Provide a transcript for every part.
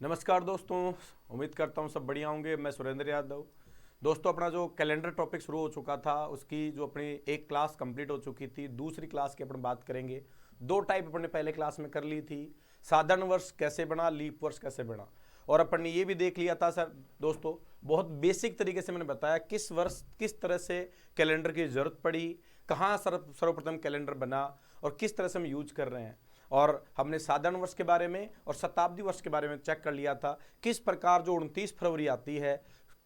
नमस्कार दोस्तों, उम्मीद करता हूँ सब बढ़िया होंगे। मैं सुरेंद्र यादव। दोस्तों, अपना जो कैलेंडर टॉपिक शुरू हो चुका था उसकी जो अपनी एक क्लास कंप्लीट हो चुकी थी, दूसरी क्लास की अपन बात करेंगे। दो टाइप अपन ने पहले क्लास में कर ली थी, साधारण वर्ष कैसे बना, लीप वर्ष कैसे बना। और अपन ने ये भी देख लिया था सर दोस्तों, बहुत बेसिक तरीके से मैंने बताया किस वर्ष किस तरह से कैलेंडर की जरूरत पड़ी, कहाँ सर्वप्रथम कैलेंडर बना और किस तरह से हम यूज कर रहे हैं। और हमने साधारण वर्ष के बारे में और शताब्दी वर्ष के बारे में चेक कर लिया था, किस प्रकार जो 29 फरवरी आती है,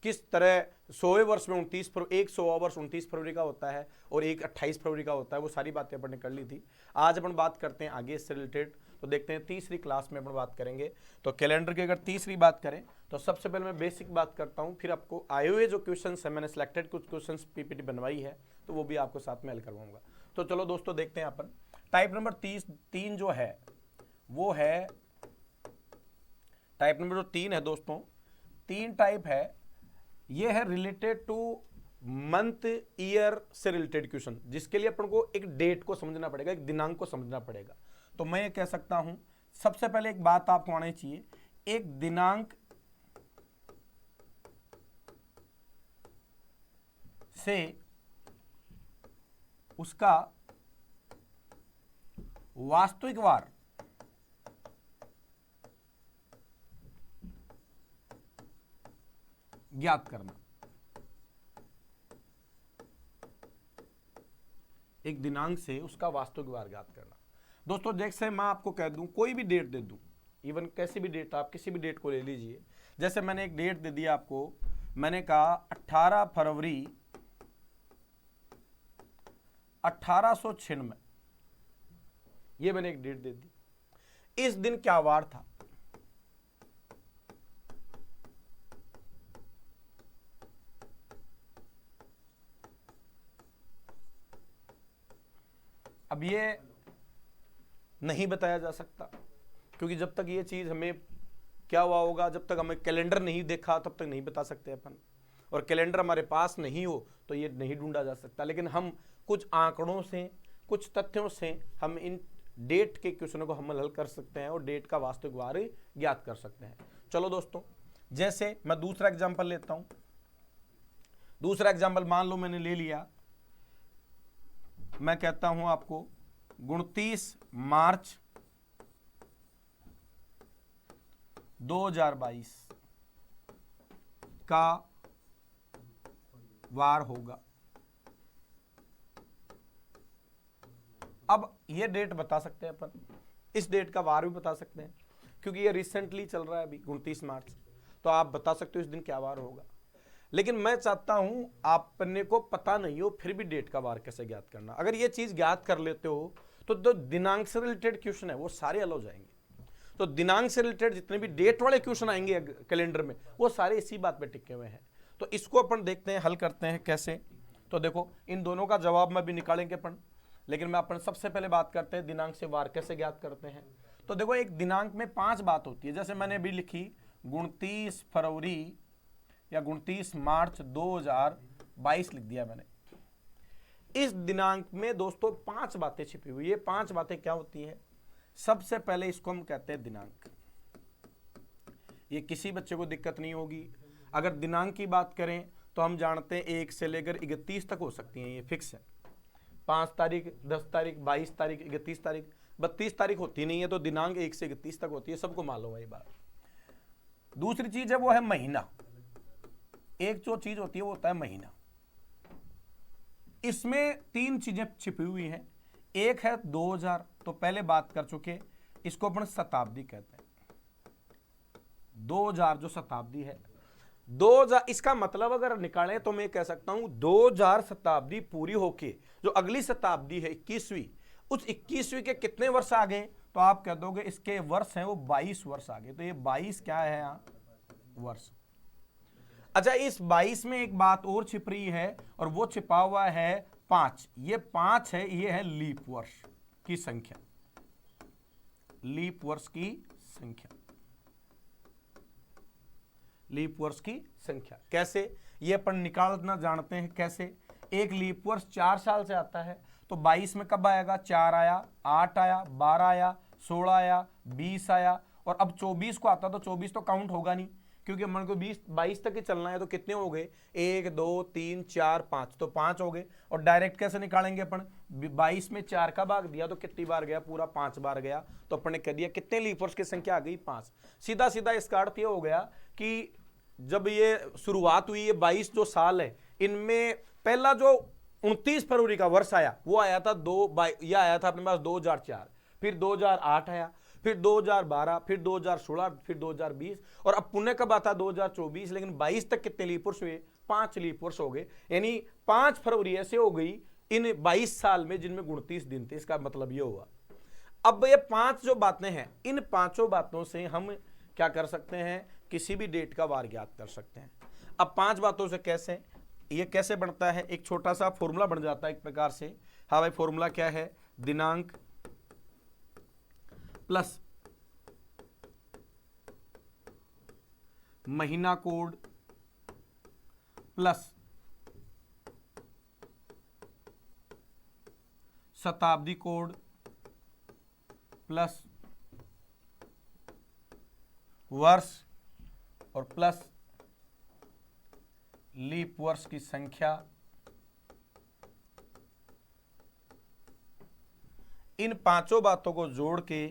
किस तरह 100वें वर्ष में 100वां वर्ष 29 फरवरी का होता है और एक 28 फरवरी का होता है। वो सारी बातें अपन ने कर ली थी। आज अपन बात करते हैं आगे इससे रिलेटेड। तो देखते हैं तीसरी क्लास में अपन बात करेंगे। तो कैलेंडर की अगर तीसरी बात करें तो सबसे पहले मैं बेसिक बात करता हूँ, फिर आपको आए हुए जो क्वेश्चन है, मैंने सिलेक्टेड कुछ क्वेश्चन पीपीटी बनवाई है तो वो भी आपको साथ में हल करवाऊंगा। तो चलो दोस्तों देखते हैं अपन। टाइप नंबर 3 जो है वो है, टाइप नंबर जो 3 है दोस्तों, 3 टाइप है। ये है रिलेटेड टू मंथ ईयर से रिलेटेड क्वेश्चन, जिसके लिए अपन को एक डेट को समझना पड़ेगा, एक दिनांक को समझना पड़ेगा। तो मैं ये कह सकता हूं, सबसे पहले एक बात आपको आनी चाहिए, एक दिनांक से उसका वास्तविक वार ज्ञात करना। एक दिनांक से उसका वास्तविक वार ज्ञात करना। दोस्तों जैसे मैं आपको कह दूं, कोई भी डेट दे दूं, इवन कैसी भी डेट, आप किसी भी डेट को ले लीजिए। जैसे मैंने एक डेट दे दिया आपको, मैंने कहा 18 फरवरी 1896, ये मैंने एक डेट दे दी। इस दिन क्या वार था? अब ये नहीं बताया जा सकता, क्योंकि जब तक ये चीज हमें क्या हुआ होगा, जब तक हमें कैलेंडर नहीं देखा तब तक नहीं बता सकते अपन। और कैलेंडर हमारे पास नहीं हो तो ये नहीं ढूंढा जा सकता। लेकिन हम कुछ आंकड़ों से, कुछ तथ्यों से हम इन डेट के क्वेश्चनों को हम हल कर सकते हैं और डेट का वास्तविक वार ज्ञात कर सकते हैं। चलो दोस्तों, जैसे मैं दूसरा एग्जाम्पल लेता हूं। दूसरा एग्जाम्पल मान लो मैंने ले लिया, मैं कहता हूं आपको 29 मार्च 2022 का वार होगा। अब ये डेट बता सकते हैं अपन, इस डेट का वार भी बता सकते हैं, क्योंकि ये रिसेंटली चल रहा है अभी 29 मार्च, तो आप बता सकते हो इस दिन क्या वार होगा। लेकिन मैं चाहता हूं आपने को पता नहीं हो फिर भी डेट का वार कैसे ज्ञात करना। अगर ये चीज ज्ञात कर लेते हो तो जो दिनांक से रिलेटेड क्वेश्चन है वो सारे हल हो जाएंगे। तो दिनांक से रिलेटेड जितने भी डेट वाले क्वेश्चन आएंगे कैलेंडर में, वो सारे इसी बात पे टिके हुए हैं। तो इसको अपन देखते हैं, हल करते हैं कैसे। तो देखो, इन दोनों का जवाब में भी निकालेंगे अपन, लेकिन मैं अपन सबसे पहले बात करते हैं दिनांक से वार कैसे ज्ञात करते हैं। तो देखो, एक दिनांक में 5 बात होती है। जैसे मैंने अभी लिखी 29 फरवरी या 29 मार्च 2022 लिख दिया मैंने। इस दिनांक में दोस्तों 5 बातें छिपी हुई है। 5 बातें क्या होती है? सबसे पहले इसको हम कहते हैं दिनांक। ये किसी बच्चे को दिक्कत नहीं होगी। अगर दिनांक की बात करें तो हम जानते हैं 1 से लेकर 31 तक हो सकती हैं, ये फिक्स है। 5 तारीख, 10 तारीख, 22 तारीख, 31 तारीख, 32 तारीख होती नहीं है। तो दिनांक 1 से 31 तक होती है, सबको मालूम है ये बात। दूसरी चीज है वो है महीना। एक जो चीज होती है वो होता है महीना। इसमें 3 चीजें छिपी हुई हैं। एक है 2000, तो पहले बात कर चुके, इसको अपन शताब्दी कहते हैं। 2000 जो शताब्दी है, 2000 इसका मतलब अगर निकालें तो मैं कह सकता हूं 2000 शताब्दी पूरी होके जो अगली शताब्दी है 21वीं, उस 21वीं के कितने वर्ष आ गए? तो आप कह दोगे इसके वर्ष हैं वो 22 वर्ष आ गए। तो ये 22 क्या है यहां? वर्ष। अच्छा, इस 22 में एक बात और छिप रही है और वो छिपा हुआ है 5। ये 5 है, ये है लीप वर्ष की संख्या। लीप वर्ष की संख्या, लीप वर्ष की संख्या कैसे ये अपन निकालना जानते हैं। कैसे? एक लीप वर्ष 4 साल से आता है, तो 22 में कब आएगा? 4 आया, 8 आया, 12 आया, 16 आया, 20 आया और अब 24 को आता तो 24 तो काउंट होगा नहीं, क्योंकि मन को 22 तक ही चलना है। तो कितने हो गए, 1 2 3 4 5, तो 5 हो गए। और डायरेक्ट कैसे निकालेंगे अपन, 22 में 4 का भाग दिया तो कितनी बार गया, पूरा 5 बार गया। तो अपन ने कह दिया कितने लीप वर्ष की संख्या आ गई, 5। सीधा सीधा इसका अर्थ ये हो गया कि जब ये शुरुआत हुई, ये 22 जो साल है, इनमें पहला जो 29 फरवरी का वर्ष आया वो आया था यह आया था अपने पास 2004, फिर 2008 आया, फिर 2012, फिर 2016, फिर 2020, और अब पुण्य कब आता 2024। लेकिन 22 तक कितने लीप वर्ष हुए, 5 लीप वर्ष हो गए। यानी 5 फरवरी ऐसे हो गई इन 22 साल में जिनमें 29 दिन थे। इसका मतलब ये हुआ। अब ये 5 जो बातें हैं, इन 5 बातों से हम क्या कर सकते हैं, किसी भी डेट का वार ज्ञात कर सकते हैं। अब 5 बातों से कैसे, ये कैसे बनता है, एक छोटा सा फॉर्मूला बन जाता है एक प्रकार से। हाँ भाई, फॉर्मूला क्या है, दिनांक प्लस महीना कोड प्लस शताब्दी कोड प्लस वर्ष और प्लस लीप वर्ष की संख्या। इन 5 बातों को जोड़ के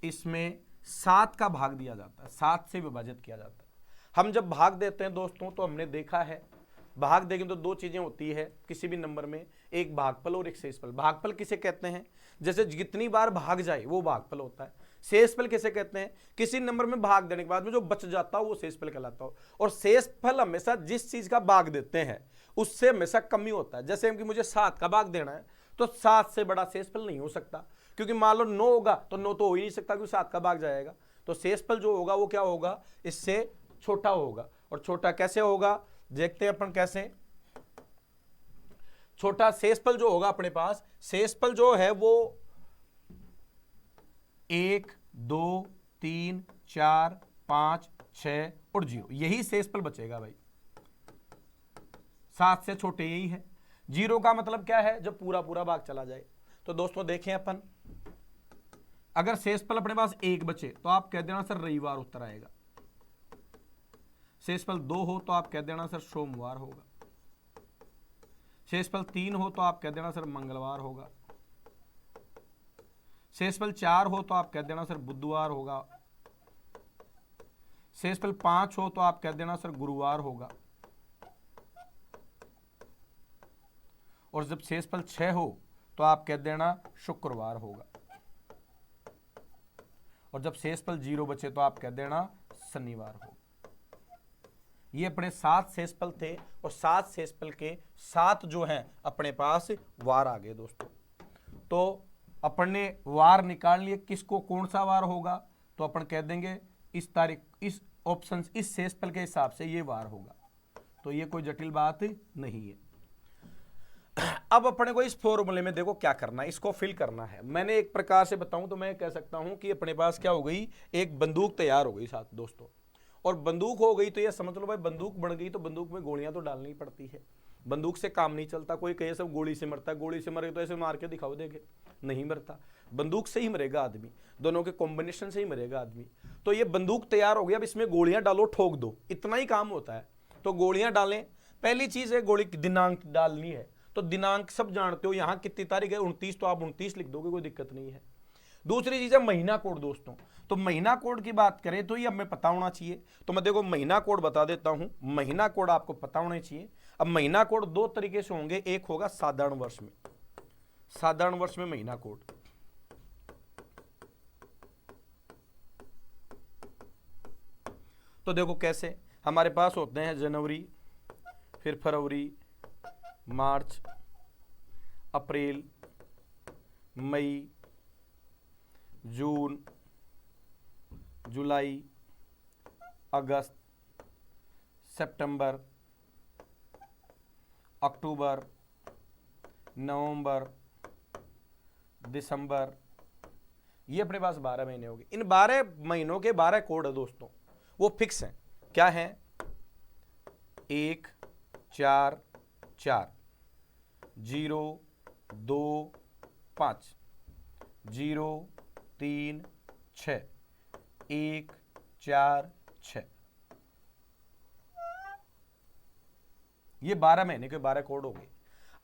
इसमें 7 का भाग दिया जाता है, 7 से विभाजित किया जाता है। हम जब भाग देते हैं दोस्तों, तो हमने देखा है भाग देंगे तो 2 चीजें होती है किसी भी नंबर में, एक भागफल और एक शेषफल। भागफल किसे कहते हैं, जैसे जितनी बार भाग जाए वो भागफल होता है। शेषफल किसे कहते हैं, किसी नंबर में भाग देने के बाद में जो बच जाता हो वो शेषफल कहलाता हो। और शेषफल हमेशा जिस चीज का भाग देते हैं उससे हमेशा कम ही होता है। जैसे कि मुझे 7 का भाग देना है तो 7 से बड़ा शेषफल नहीं हो सकता, क्योंकि मान लो 9 होगा तो 9 तो हो ही नहीं सकता, क्योंकि 7 का भाग जाएगा। तो शेषफल जो होगा वो क्या होगा, इससे छोटा होगा। और छोटा कैसे होगा, देखते हैं अपन कैसे। छोटा शेषफल जो होगा अपने पास, शेषफल जो है वो 1 2 3 4 5 6 और 0, यही शेषफल बचेगा भाई। 7 से छोटे यही है। 0 का मतलब क्या है, जब पूरा पूरा भाग चला जाए। तो दोस्तों देखें अपन, अगर शेषफल अपने पास 1 बचे तो आप कह देना सर रविवार उत्तर आएगा। शेषफल 2 हो तो आप कह देना सर सोमवार होगा। शेषफल 3 हो तो आप कह देना सर मंगलवार होगा। शेषफल 4 हो तो आप कह देना सर बुधवार होगा। शेषफल 5 हो तो आप कह देना सर गुरुवार होगा। और जब शेषफल 6 हो तो आप कह देना शुक्रवार होगा। और जब शेषफल 0 बचे तो आप कह देना शनिवार होगा। ये अपने 7 शेषफल थे, और 7 शेषफल के 7 जो हैं अपने पास वार आ गए दोस्तों। तो अपन ने वार निकाल लिए, किसको कौन सा वार होगा, तो अपन कह देंगे इस तारीख, इस ऑप्शन, इस शेषफल के हिसाब से ये वार होगा। तो ये कोई जटिल बात नहीं है। अब अपने को इस फॉर्मूले में देखो क्या करना है, इसको फिल करना है। मैंने एक प्रकार से बताऊं तो मैं कह सकता हूं कि अपने पास क्या हो गई, एक बंदूक तैयार हो गई साथ दोस्तों। और बंदूक हो गई तो ये समझ लो भाई, बंदूक बन गई तो बंदूक में गोलियां तो डालनी पड़ती है। बंदूक से काम नहीं चलता। कोई कहे सब गोली से मरता है, गोली से मरे तो ऐसे मार के दिखाओ देखे, नहीं मरता। बंदूक से ही मरेगा आदमी, दोनों के कॉम्बिनेशन से ही मरेगा आदमी। तो ये बंदूक तैयार हो गई, अब इसमें गोलियां डालो, ठोक दो, इतना ही काम होता है। तो गोलियां डालें, पहली चीज है गोली की दिनांक डालनी है। तो दिनांक सब जानते हो, यहां कितनी तारीख है 29, तो आप 29 लिख दोगे, कोई दिक्कत नहीं है। दूसरी चीज है महीना कोड दोस्तों। तो महीना कोड की बात करें तो ये हमें पता होना चाहिए। तो मैं देखो महीना कोड बता देता हूं, महीना कोड आपको पता होना चाहिए। अब महीना कोड 2 तरीके से होंगे, एक होगा साधारण वर्ष में, साधारण वर्ष में महीना कोड। तो देखो कैसे हमारे पास होते हैं जनवरी, फिर फरवरी, मार्च, अप्रैल, मई, जून, जुलाई, अगस्त, सितंबर, अक्टूबर, नवंबर, दिसंबर। ये अपने पास 12 महीने हो गए। इन 12 महीनों के 12 कोड है दोस्तों, वो फिक्स हैं। क्या है, 1 4 4, 0 2 5, 0 3 6, 1 4 6, ये 12 महीने के 12 कोड हो गए।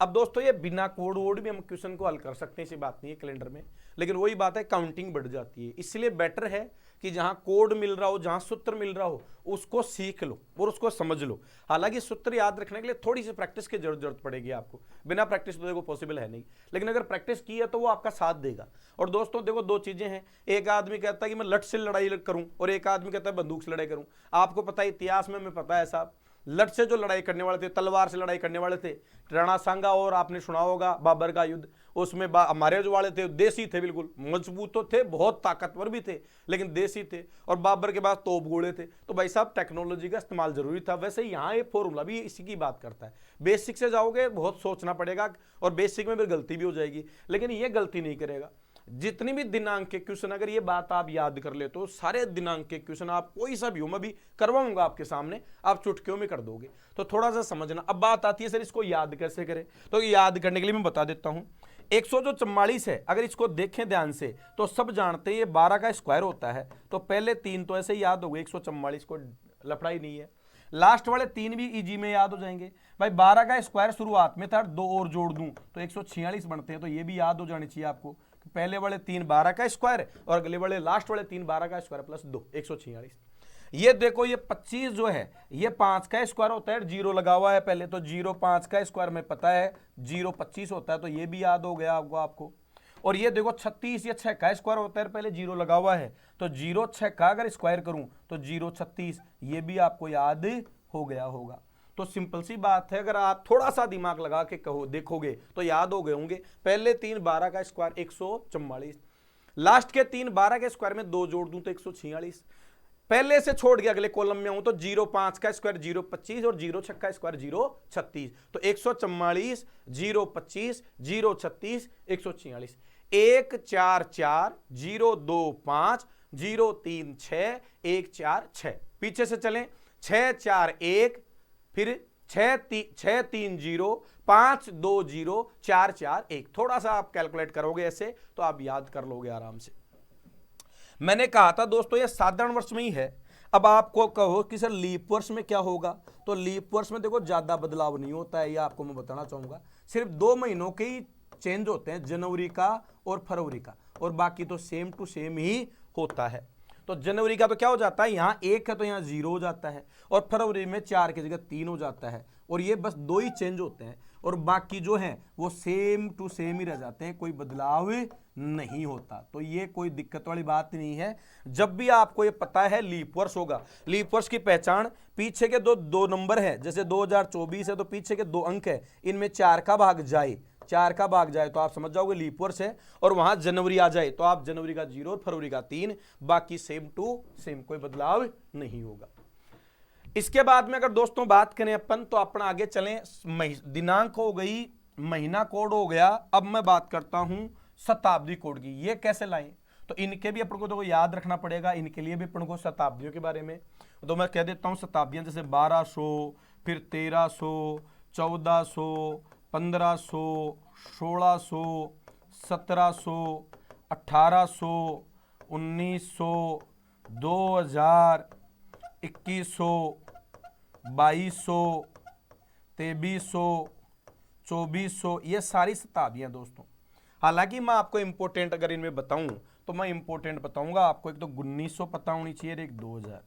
अब दोस्तों ये बिना कोड वोड भी हम क्वेश्चन को हल कर सकते हैं, ऐसी बात नहीं है कैलेंडर में, लेकिन वही बात है काउंटिंग बढ़ जाती है। इसलिए बेटर है कि जहां कोड मिल रहा हो, जहां सूत्र मिल रहा हो, उसको सीख लो और उसको समझ लो। हालांकि सूत्र याद रखने के लिए थोड़ी सी प्रैक्टिस की जरूरत पड़ेगी आपको, बिना प्रैक्टिस तो देखो पॉसिबल है नहीं, लेकिन अगर प्रैक्टिस की है तो वो आपका साथ देगा। और दोस्तों देखो दो चीजें हैं, एक आदमी कहता है कि मैं लठ से लड़ाई करूं और एक आदमी कहता है बंदूक से लड़ाई करूं। आपको पता है इतिहास में हमें पता है साहब, लठ से जो लड़ाई करने वाले थे, तलवार से लड़ाई करने वाले थे, राणा सांगा और आपने सुना होगा बाबर का युद्ध, उसमें हमारे जो वाले थे देसी थे, बिल्कुल मजबूत तो थे, बहुत ताकतवर भी थे, लेकिन देसी थे। और बाबर के पास तोप गोले थे। तो भाई साहब टेक्नोलॉजी का इस्तेमाल जरूरी था। वैसे यहाँ ये फॉर्मूला भी इसी की बात करता है। बेसिक से जाओगे बहुत सोचना पड़ेगा और बेसिक में भी गलती भी हो जाएगी, लेकिन ये गलती नहीं करेगा। जितनी भी दिनांक के क्वेश्चन अगर ये बात आप याद कर ले तो सारे दिनांक के क्वेश्चन आप कोई सा भी हो, मैं भी करवाऊंगा आपके सामने, आप चुटकियों में कर दोगे। तो थोड़ा सा समझना। अब बात आती है सर इसको याद कैसे करें, तो याद करने के लिए मैं बता देता हूं। 144 है, अगर इसको देखें ध्यान से तो सब जानते हैं ये 12 का स्क्वायर होता है, तो पहले 3 तो ऐसे ही याद हो गए, 144 को लफड़ा ही नहीं है। लास्ट वाले 3 भी इजी में याद हो जाएंगे। भाई 12 का स्क्वायर शुरुआत में था, 2 और जोड़ दूं तो 146 बनते हैं, तो ये भी याद हो जानी चाहिए आपको। पहले वाले 3 12 का स्क्वायर और अगले वाले लास्ट वाले 3 12 का स्क्वायर प्लस 2 146। ये देखो ये 25 जो है ये 5 का स्क्वायर होता है, 0 लगा हुआ है पहले, तो 0 5 का स्क्वायर में पता है 0 25 होता है, तो ये भी याद हो गया आपको। और ये देखो 36 ये 6 का स्क्वायर होता है, पहले 0 लगा हुआ है, तो 0 6 का अगर स्क्वायर करूं तो 0 36, ये भी आपको याद हो गया होगा। तो सिंपल सी बात है, अगर आप थोड़ा सा दिमाग लगा के कहो देखोगे तो याद हो गए होंगे। पहले 3 12 का स्क्वायर 144, लास्ट के 3 12 के स्क्वायर में 2 जोड़ दूं तो 146, पहले से छोड़ के अगले कॉलम में हूं तो 0 5 का स्क्वायर 0 25 और 0 6 का स्क्वायर 0 36, तो 144 0 25 0 36 146, 1 4 4 0 2 5 0 3 6 1 4 6, पीछे से चलें 6 4 1, फिर 6 3 0 5 2 0 4 4 1, थोड़ा सा आप कैलकुलेट करोगे ऐसे तो आप याद कर लोगे आराम से। मैंने कहा था दोस्तों ये साधारण वर्ष में ही है। अब आपको कहो कि सर लीप वर्ष में क्या होगा, तो लीप वर्ष में देखो ज्यादा बदलाव नहीं होता है, ये आपको मैं बताना चाहूंगा। सिर्फ 2 महीनों के ही चेंज होते हैं, जनवरी का और फरवरी का, और बाकी तो सेम टू सेम ही होता है। तो जनवरी का तो क्या हो जाता है, यहाँ 1 है तो यहाँ 0 हो जाता है, और फरवरी में 4 की जगह 3 हो जाता है, और ये बस 2 ही चेंज होते हैं, और बाकी जो है वो सेम टू सेम ही रह जाते हैं, कोई बदलाव नहीं होता। तो ये कोई दिक्कत वाली बात नहीं है। जब भी आपको ये पता है लीप वर्ष होगा, लीप वर्ष की पहचान पीछे के दो नंबर है, जैसे 2024 है तो पीछे के 2 अंक है, इनमें 4 का भाग जाए, 4 का भाग जाए तो आप समझ जाओगे लीप वर्ष है, और वहां जनवरी आ जाए तो आप जनवरी का 0 और फरवरी का 3, बाकी सेम टू सेम, कोई बदलाव नहीं होगा। इसके बाद में अगर दोस्तों बात करें अपन तो अपना आगे चलें, दिनांक हो गई, महीना कोड हो गया, अब मैं बात करता हूं शताब्दी कोड की। ये कैसे लाएं, तो इनके भी अपन को तो याद रखना पड़ेगा, इनके लिए भी अपन को शताब्दियों के बारे में तो मैं कह देता हूं शताब्दियां, जैसे 1200, फिर 1300, 1400, 1500, 1600, 1700, 1800, 1900, 2000, 2100, 2200, 2300, 2400, ये सारी शताब्दियां दोस्तों। हालांकि मैं आपको इंपोर्टेंट अगर इनमें बताऊं तो मैं इंपोर्टेंट बताऊंगा आपको, एक तो 1900 पता होनी चाहिए, एक 2000।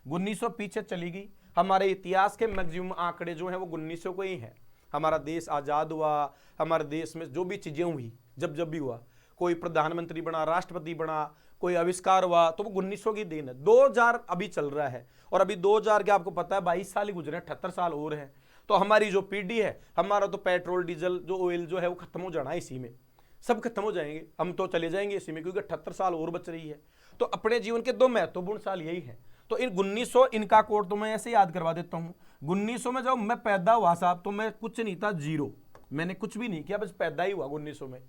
1900 पीछे चली गई, हमारे इतिहास के मैक्सिमम आंकड़े जो हैं वो 1900 को ही हैं। हमारा देश आजाद हुआ, हमारे देश में जो भी चीजें हुई, जब भी हुआ, कोई प्रधानमंत्री बना, राष्ट्रपति बना, कोई आविष्कार हुआ, तो वो 1900 की देन है। 2000 अभी चल रहा है, और अभी 2000 के आपको पता है 22 साल ही गुजरे, 78 साल और हैं। तो हमारी जो पीढ़ी है, हमारा तो पेट्रोल डीजल जो ऑयल जो है वो खत्म हो जाना है, इसी में सब खत्म हो जाएंगे, हम तो चले जाएंगे इसी में, क्योंकि 78 साल और बच रही है। तो अपने जीवन के 2 महत्वपूर्ण साल यही है। तो इन 1900 इनका कोड तो मैं ऐसे याद करवा देता हूं। 1900 में जब मैं पैदा हुआ साहब तो मैं कुछ नहीं था, 0, मैंने कुछ भी नहीं किया, बस पैदा ही हुआ 1900 में,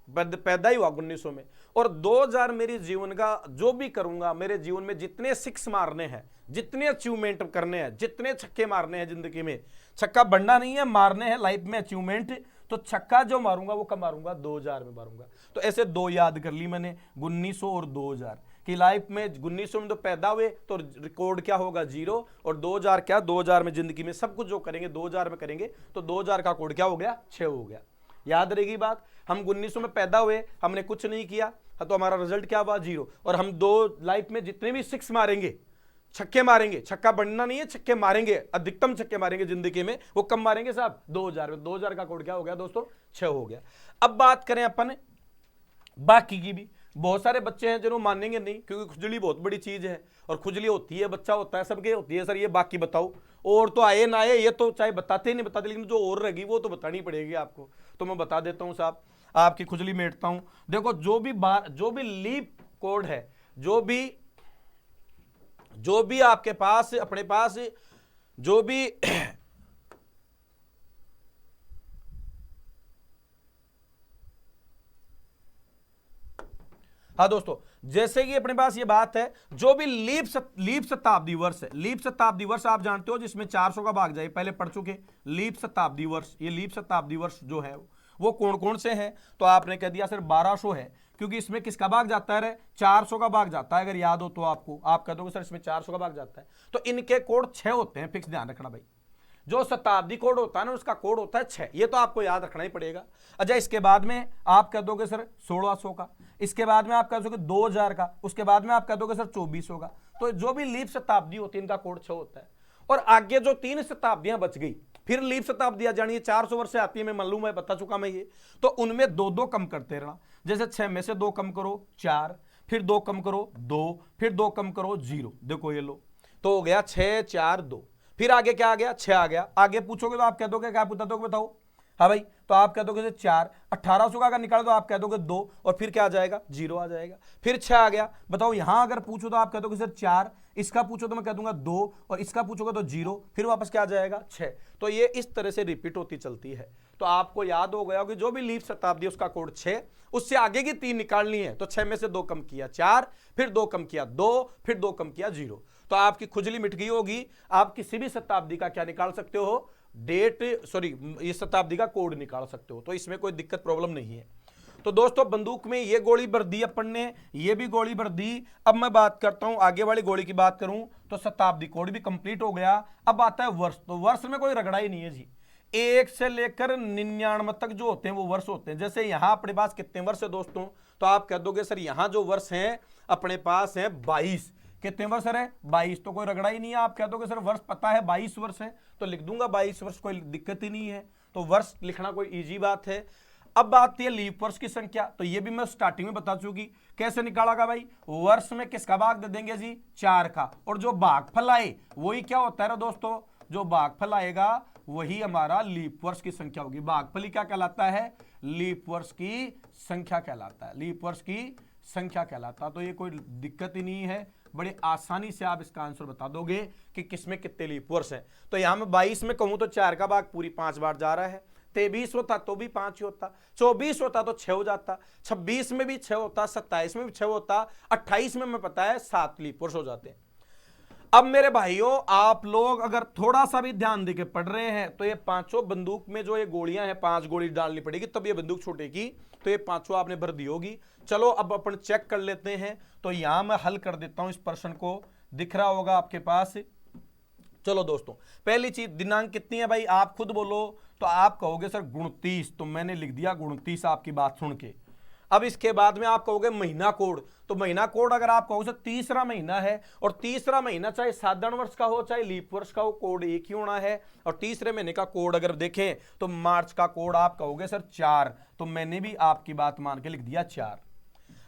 पैदा ही हुआ 1900 में। और 2000 मेरे जीवन का जो भी करूंगा, मेरे जीवन में जितने 6 मारने हैं, जितने अचीवमेंट करने हैं, जितने छक्के मारने हैं, जिंदगी में छक्का बढ़ना नहीं है, मारने हैं लाइफ में अचीवमेंट, तो छक्का जो मारूंगा वो कब मारूंगा, 2000 में मारूंगा। तो ऐसे 2 याद कर ली मैंने, 1900 और 2000। कि लाइफ में 1900 में तो पैदा हुए तो कोड क्या होगा 0, और 2000 क्या 2000 में जिंदगी में सब कुछ जो करेंगे 2000 में करेंगे तो 2000 का कोड क्या हो गया 6 हो गया। याद रहेगी बात, हम 1900 में पैदा हुए, हमने कुछ नहीं किया तो हमारा रिजल्ट क्या हुआ 0, और हम लाइफ में जितने भी 6 मारेंगे, छक्के मारेंगे, छक्का बनना नहीं है, छक्के मारेंगे, अधिकतम छक्के मारेंगे जिंदगी में, वो कम मारेंगे साहब 2000 में। 2000 का कोड क्या हो गया दोस्तों 6 हो गया। अब बात करें अपन बाकी की भी, बहुत सारे बच्चे हैं जिन्होंने मानेंगे नहीं, क्योंकि खुजली बहुत बड़ी चीज है, और खुजली होती है, बच्चा होता है, सबके होती है। सर ये बाकी बताओ, और तो आए ना आए, ये तो चाहे बताते ही नहीं बताते, लेकिन जो और रहेगी वो तो बतानी पड़ेगी आपको। तो मैं बता देता हूं साहब, आपकी खुजली मेटता हूं। देखो जो भी लीप कोड है, जो भी आपके पास अपने पास जो भी हाँ दोस्तों, जैसे कि अपने पास ये बात है, जो भी लीप शताब्दी वर्ष है, लीप शताब्दी वर्ष आप जानते हो जिसमें 400 का भाग जाए, पहले पढ़ चुके लीप शताब्दी वर्ष। ये लीप शताब्दी वर्ष जो है वो कौन कौन से हैं, तो आपने कह दिया सर 1200 है, क्योंकि इसमें किसका भाग जाता है 400 का भाग जाता है, अगर याद हो तो आपको, आप कह दोगे सर इसमें 400 का भाग जाता है, तो इनके कोड 6 होते हैं, फिक्स ध्यान रखना भाई। जो शताब्दी कोड होता है ना उसका कोड होता है 6, ये तो आपको याद रखना ही पड़ेगा। अच्छा, इसके बाद में आप कह दोगे सर 1600 का, इसके बाद में आप कह दोगे 2000 का, उसके बाद में आप कह दोगे सर 2400 का। तो जो भी लीप शताब्दी होती है इनका कोड 6 होता है। और आगे जो 3 शताब्दियां बच गई, फिर लीप शताब्दी आ जानी है, 400 वर्ष से आती है, मैं मालूम है, बता चुका मैं ये, तो उनमें 2-2 कम करते रहना। जैसे 6 में से 2 कम करो 4, फिर 2 कम करो 2, फिर 2 कम करो 0, देखो ये लो, तो हो गया 6 4 2, फिर आगे क्या आ गया 6 आ गया। आगे पूछोगे तो आप कह दोगे, क्या पूछा दोगे बताओ, हाँ भाई, तो आप कह दोगे 4, 1800 का अगर निकालो तो आप कह दोगे 2, और फिर क्या आ जाएगा 0 आ जाएगा। फिर 6 आ गया, बताओ यहां अगर पूछो तो आप कह दोगे सर 4, इसका पूछो तो मैं कह दूंगा 2, और इसका पूछोगे तो 0, फिर वापस क्या आ जाएगा 6। तो ये इस तरह से रिपीट होती चलती है। तो आपको याद हो गया कि जो भी लीप शताब्दी उसका कोड 6, उससे आगे की 3 निकालनी है, तो 6 में से 2 कम किया 4, फिर 2 कम किया 2, फिर 2 कम किया 0, तो आपकी खुजली मिट गई होगी। आप किसी भी शताब्दी का क्या निकाल सकते हो, ये शताब्दी का कोड निकाल सकते हो, तो इसमें कोई दिक्कत प्रॉब्लम नहीं है। तो दोस्तों बंदूक में ये गोली भर दी अपन ने, ये भी गोली भर दी। अब मैं बात करता हूं आगे वाली गोली की बात करूं तो शताब्दी कोड भी कंप्लीट हो गया। अब आता है वर्ष, तो वर्ष में कोई रगड़ा ही नहीं है जी, 1 से लेकर 99 तक जो होते हैं वो वर्ष होते हैं। जैसे यहां अपने पास कितने वर्ष है दोस्तों, तो आप कह दोगे सर यहां जो वर्ष हैं अपने पास है 22, कितने वर्ष है 22, तो कोई रगड़ा ही नहीं है। आप कह दोगे सर वर्ष पता है 22 वर्ष है, तो लिख दूंगा 22 वर्ष, कोई दिक्कत ही नहीं है, तो वर्ष लिखना कोई इजी बात है। अब बात है लीप वर्ष की संख्या, तो ये भी मैं स्टार्टिंग में बता चुकी, कैसे निकाला भाई, वर्ष में किसका भाग दे देंगे जी 4 का, और जो भागफल आए वही क्या होता है ना दोस्तों, जो भागफल आएगा वही हमारा लीप वर्ष की संख्या होगी। भागफल क्या कहलाता है, लीप वर्ष की संख्या कहलाता है, लीप वर्ष की संख्या कहलाता है। तो ये कोई दिक्कत ही नहीं है, बड़े आसानी से आप इसका आंसर बता दोगे कि किसमें कितने लीप वर्ष है। तो यहां मैं 22 में कहूं तो 4 का भाग पूरी 5 बार जा रहा है, 23 होता तो भी 5 ही होता, 24 होता तो 6 हो जाता, 26 में भी 6 होता, 27 में भी 6 होता, 28 में मैं पता है 7 लीप वर्ष हो जाते हैं। अब मेरे भाइयों आप लोग अगर थोड़ा सा भी ध्यान देके पढ़ रहे हैं तो ये पांचों बंदूक में जो ये गोलियां हैं 5 गोली डालनी पड़ेगी तब ये बंदूक छूटेगी, तो ये पांचों आपने भर दी होगी। चलो अब अपन चेक कर लेते हैं, तो यहां मैं हल कर देता हूं इस प्रश्न को, दिख रहा होगा आपके पास। चलो दोस्तों पहली चीज, दिनांक कितनी है भाई, आप खुद बोलो, तो आप कहोगे सर 29, तो मैंने लिख दिया 29 आपकी बात सुन के। अब इसके बाद में आप कहोगे महीना कोड, तो महीना कोड अगर आप कहोगे तीसरा महीना है, और तीसरा महीना चाहे साधारण वर्ष का हो चाहे लीप वर्ष का हो, कोड एक ही होना है। और तीसरे महीने का कोड अगर देखें तो मार्च का कोड आप कहोगे सर 4, तो मैंने भी आपकी बात मान के लिख दिया 4।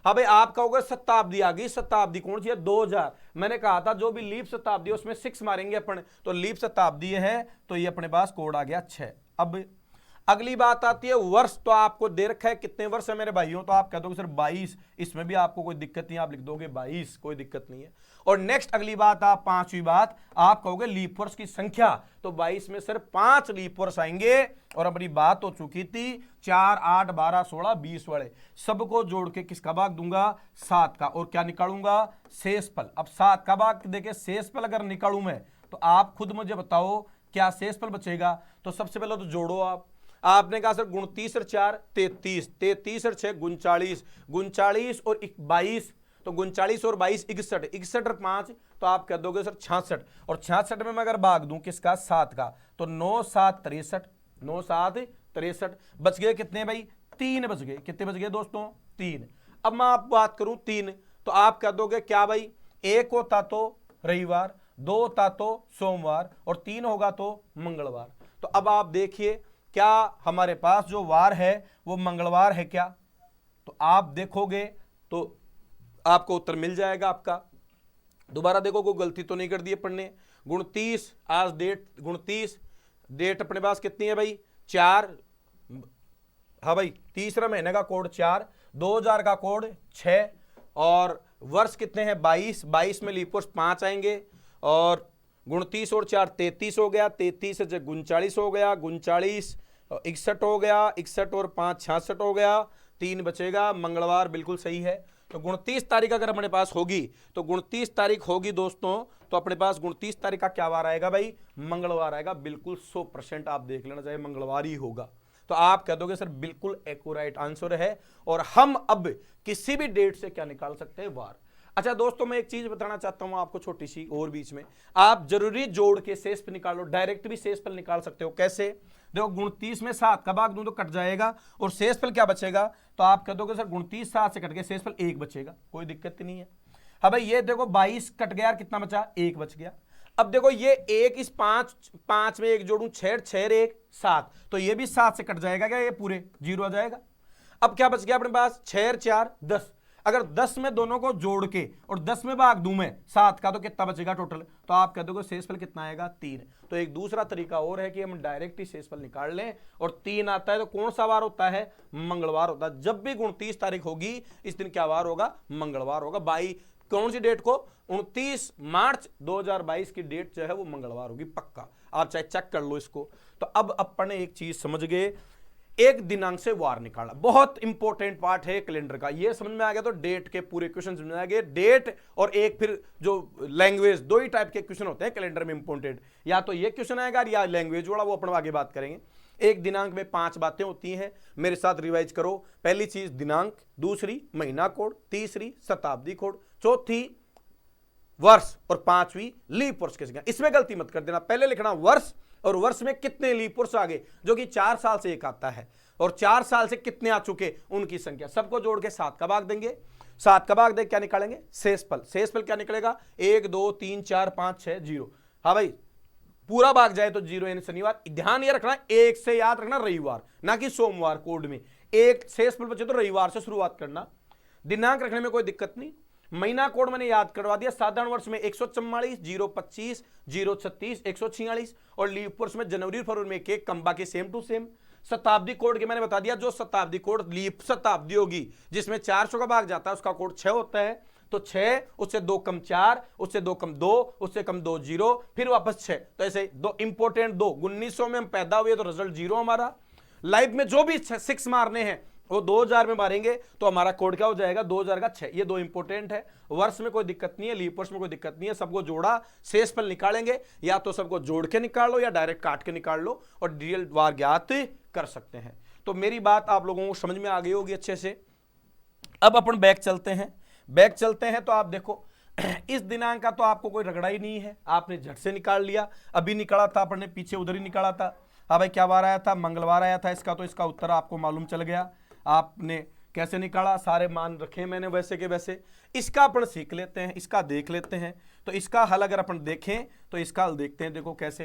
हाँ भाई आप कहोगे शताब्दी आ गई, शताब्दी कौन सी है 2000, मैंने कहा था जो भी लीप शताब्दी है उसमें 6 मारेंगे अपन, तो लीप शताब्दी है तो ये अपने पास कोड आ गया 6। अब अगली बात आती है वर्ष, तो आपको दे रखा है कितने वर्ष है मेरे भाइयों, तो आप कह दोगे सर 22, इसमें भी आपको कोई दिक्कत नहीं, आप लिख दोगे 22, कोई दिक्कत नहीं है। और नेक्स्ट अगली बात, आप पांचवी बात आप कहोगे लीप वर्ष की संख्या, तो 22 में सिर्फ 5 लीप वर्ष आएंगे। और अपनी बात हो चुकी थी 4 8 12 16 20 वाले, सबको जोड़ के किसका भाग दूंगा 7 का, और क्या निकालूंगा शेषफल। अब 7 का भाग देके शेषफल अगर निकालूं मैं, तो आप खुद मुझे बताओ क्या शेषफल बचेगा। तो सबसे पहले तो जोड़ो आपने कहा सर 29 और 4 33, 33 और 6 39, 39 और 22, तो 39 और 22 61, 61 और 5 तो आप कह दोगे सर 66, और 66 में मैं अगर भाग दूं किसका, 7 का, तो 9 7 63, 9 7 63, बच गए कितने भाई, 3 बच गए। कितने बच गए दोस्तों, 3। अब मैं आप बात करूं 3, तो आप कह दोगे क्या भाई, 1 होता तो रविवार, 2 होता तो सोमवार, और 3 होगा तो मंगलवार। तो अब आप देखिए क्या हमारे पास जो वार है वो मंगलवार है क्या, तो आप देखोगे तो आपको उत्तर मिल जाएगा आपका। दोबारा देखो कोई गलती तो नहीं कर दी है पढ़ने। 29 आज डेट, 29 डेट अपने पास कितनी है भाई, 4, हाँ भाई तीसरा महीने का कोड 4, 2000 का कोड 6, और वर्ष कितने हैं 22, 22 में लीप वर्ष 5 आएंगे, और 29 और 4 33 हो गया, 33 से 39 हो गया, 39 61 हो गया, 61 और 5 66 हो गया, 3 बचेगा, मंगलवार बिल्कुल सही है। तो 29 तारीख अगर अपने पास होगी, तो 29 तारीख होगी दोस्तों, तो अपने पास 29 तारीख का क्या वार आएगा भाई, मंगलवार आएगा, बिल्कुल 100% आप देख लेना चाहिए मंगलवार ही होगा। तो आप कह दोगे सर बिल्कुल एक्यूरेट आंसर है। और हम अब किसी भी डेट से क्या निकाल सकते हैं, वार। अच्छा दोस्तों मैं एक चीज बताना चाहता हूं आपको छोटी सी और, बीच में आप जरूरी जोड़ के शेष पे निकालो, डायरेक्ट भी शेष फल निकाल सकते हो। कैसे, देखो 29 में 7 का भाग दूं तो कट जाएगा, और शेष फल क्या बचेगा, तो आप कह दोगे सर 29 7 से कट के शेष फल 1 बचेगा, कोई दिक्कत नहीं है। हाँ भाई ये देखो 22 कट गया, कितना बचा, 1 बच गया। अब देखो ये 1 इस 5 में 1 जोड़ू 6 6 1 7, तो ये भी 7 से कट जाएगा क्या, ये पूरे 0 आ जाएगा। अब क्या बच गया अपने पास, 6 4 10, अगर 10 में दोनों को जोड़ के और 10 में भाग दूं मैं 7 का, तो कितना बचेगा टोटल, तो आप कह दोगे शेषफल कितना आएगा, 3। तो एक दूसरा तरीका और है कि हम डायरेक्ट ही शेषफल निकाल लें, और 3 आता है तो कौन सा वार होता है, मंगलवार होता है। जब भी 29 तारीख होगी इस दिन क्या वार होगा, मंगलवार होगा। बाई कौन सी डेट को, 29 मार्च 2022 की डेट जो है वो मंगलवार होगी, पक्का, आप चाहे चेक कर लो इसको। तो अब अपन एक चीज समझ गए, एक दिनांक से वार निकालना बहुत इंपॉर्टेंट पार्ट है कैलेंडर का। ये समझ में आ गया तो डेट के पूरे क्वेश्चन समझ में आ गए। डेट और एक फिर जो लैंग्वेज, दो ही टाइप के क्वेश्चन होते हैं कैलेंडर में इंपॉर्टेंट, या तो ये क्वेश्चन आएगा या लैंग्वेज वाला, वो अपन आगे बात करेंगे। एक दिनांक में 5 बातें होती हैं, मेरे साथ रिवाइज करो। पहली चीज दिनांक, दूसरी महीना कोड, तीसरी शताब्दी कोड, चौथी वर्ष, और 5वीं लीप वर्ष की संख्या। इसमें गलती मत कर देना, पहले लिखना वर्ष, और वर्ष में कितने लीप वर्ष आगे, जो कि 4 साल से एक आता है, और 4 साल से कितने आ चुके उनकी संख्या, सबको जोड़ के 7 का भाग देंगे। 7 का भाग दे क्या निकालेंगे, शेषफल। शेषफल क्या निकलेगा, 1 2 3 4 5 6 0। हाँ भाई पूरा भाग जाए तो 0 यानी शनिवार। ध्यान ये रखना, एक से याद रखना रविवार, ना कि सोमवार। कोड में एक शेषफल बचे तो रविवार से शुरुआत करना। दिनांक रखने में कोई दिक्कत नहीं। महीना कोड मैंने याद करवा दिया। साधारण वर्ष में 144, 025, 036, 146, और लीप वर्ष में जनवरी फरवरी में एक कम, बाकी सेम टू सेम। शताब्दी कोड के मैंने बता दिया, जो शताब्दी कोड लीप शताब्दी होगी जिसमें 400 का भाग जाता है उसका कोड 6 होता है। तो 6, उससे 2 कम 4, उससे 2 कम 2, उससे कम 2 0, फिर वापस 6। तो ऐसे दो इंपोर्टेंट 2, 1900 में हम पैदा हुए तो रिजल्ट 0 हमारा। लाइफ में जो भी 6 मारने हैं वो 2000 में मारेंगे तो हमारा कोड क्या हो जाएगा, 2000 का 6। ये 2 इंपोर्टेंट है। वर्ष में कोई दिक्कत नहीं है, लीप वर्ष में कोई दिक्कत नहीं है, सबको जोड़ा शेषफल निकालेंगे, या तो सबको जोड़ के निकाल लो या डायरेक्ट काट के निकाल लो, और रियल वार ज्ञात कर सकते हैं। तो मेरी बात आप लोगों को समझ में आ गई होगी अच्छे से। अब अपन बैक चलते हैं। बैक चलते हैं तो आप देखो इस दिनांक का तो आपको कोई रगड़ा ही नहीं है, आपने झट से निकाल लिया। अभी निकाला था अपन ने, पीछे उधर ही निकाला था। हाँ भाई क्या वार आया था, मंगलवार आया था इसका, तो इसका उत्तर आपको मालूम चल गया। आपने कैसे निकाला, सारे मान रखे मैंने वैसे के वैसे। इसका अपन सीख लेते हैं, इसका देख लेते हैं। तो इसका हल अगर अपन देखें तो इसका हल देखते हैं, देखो कैसे।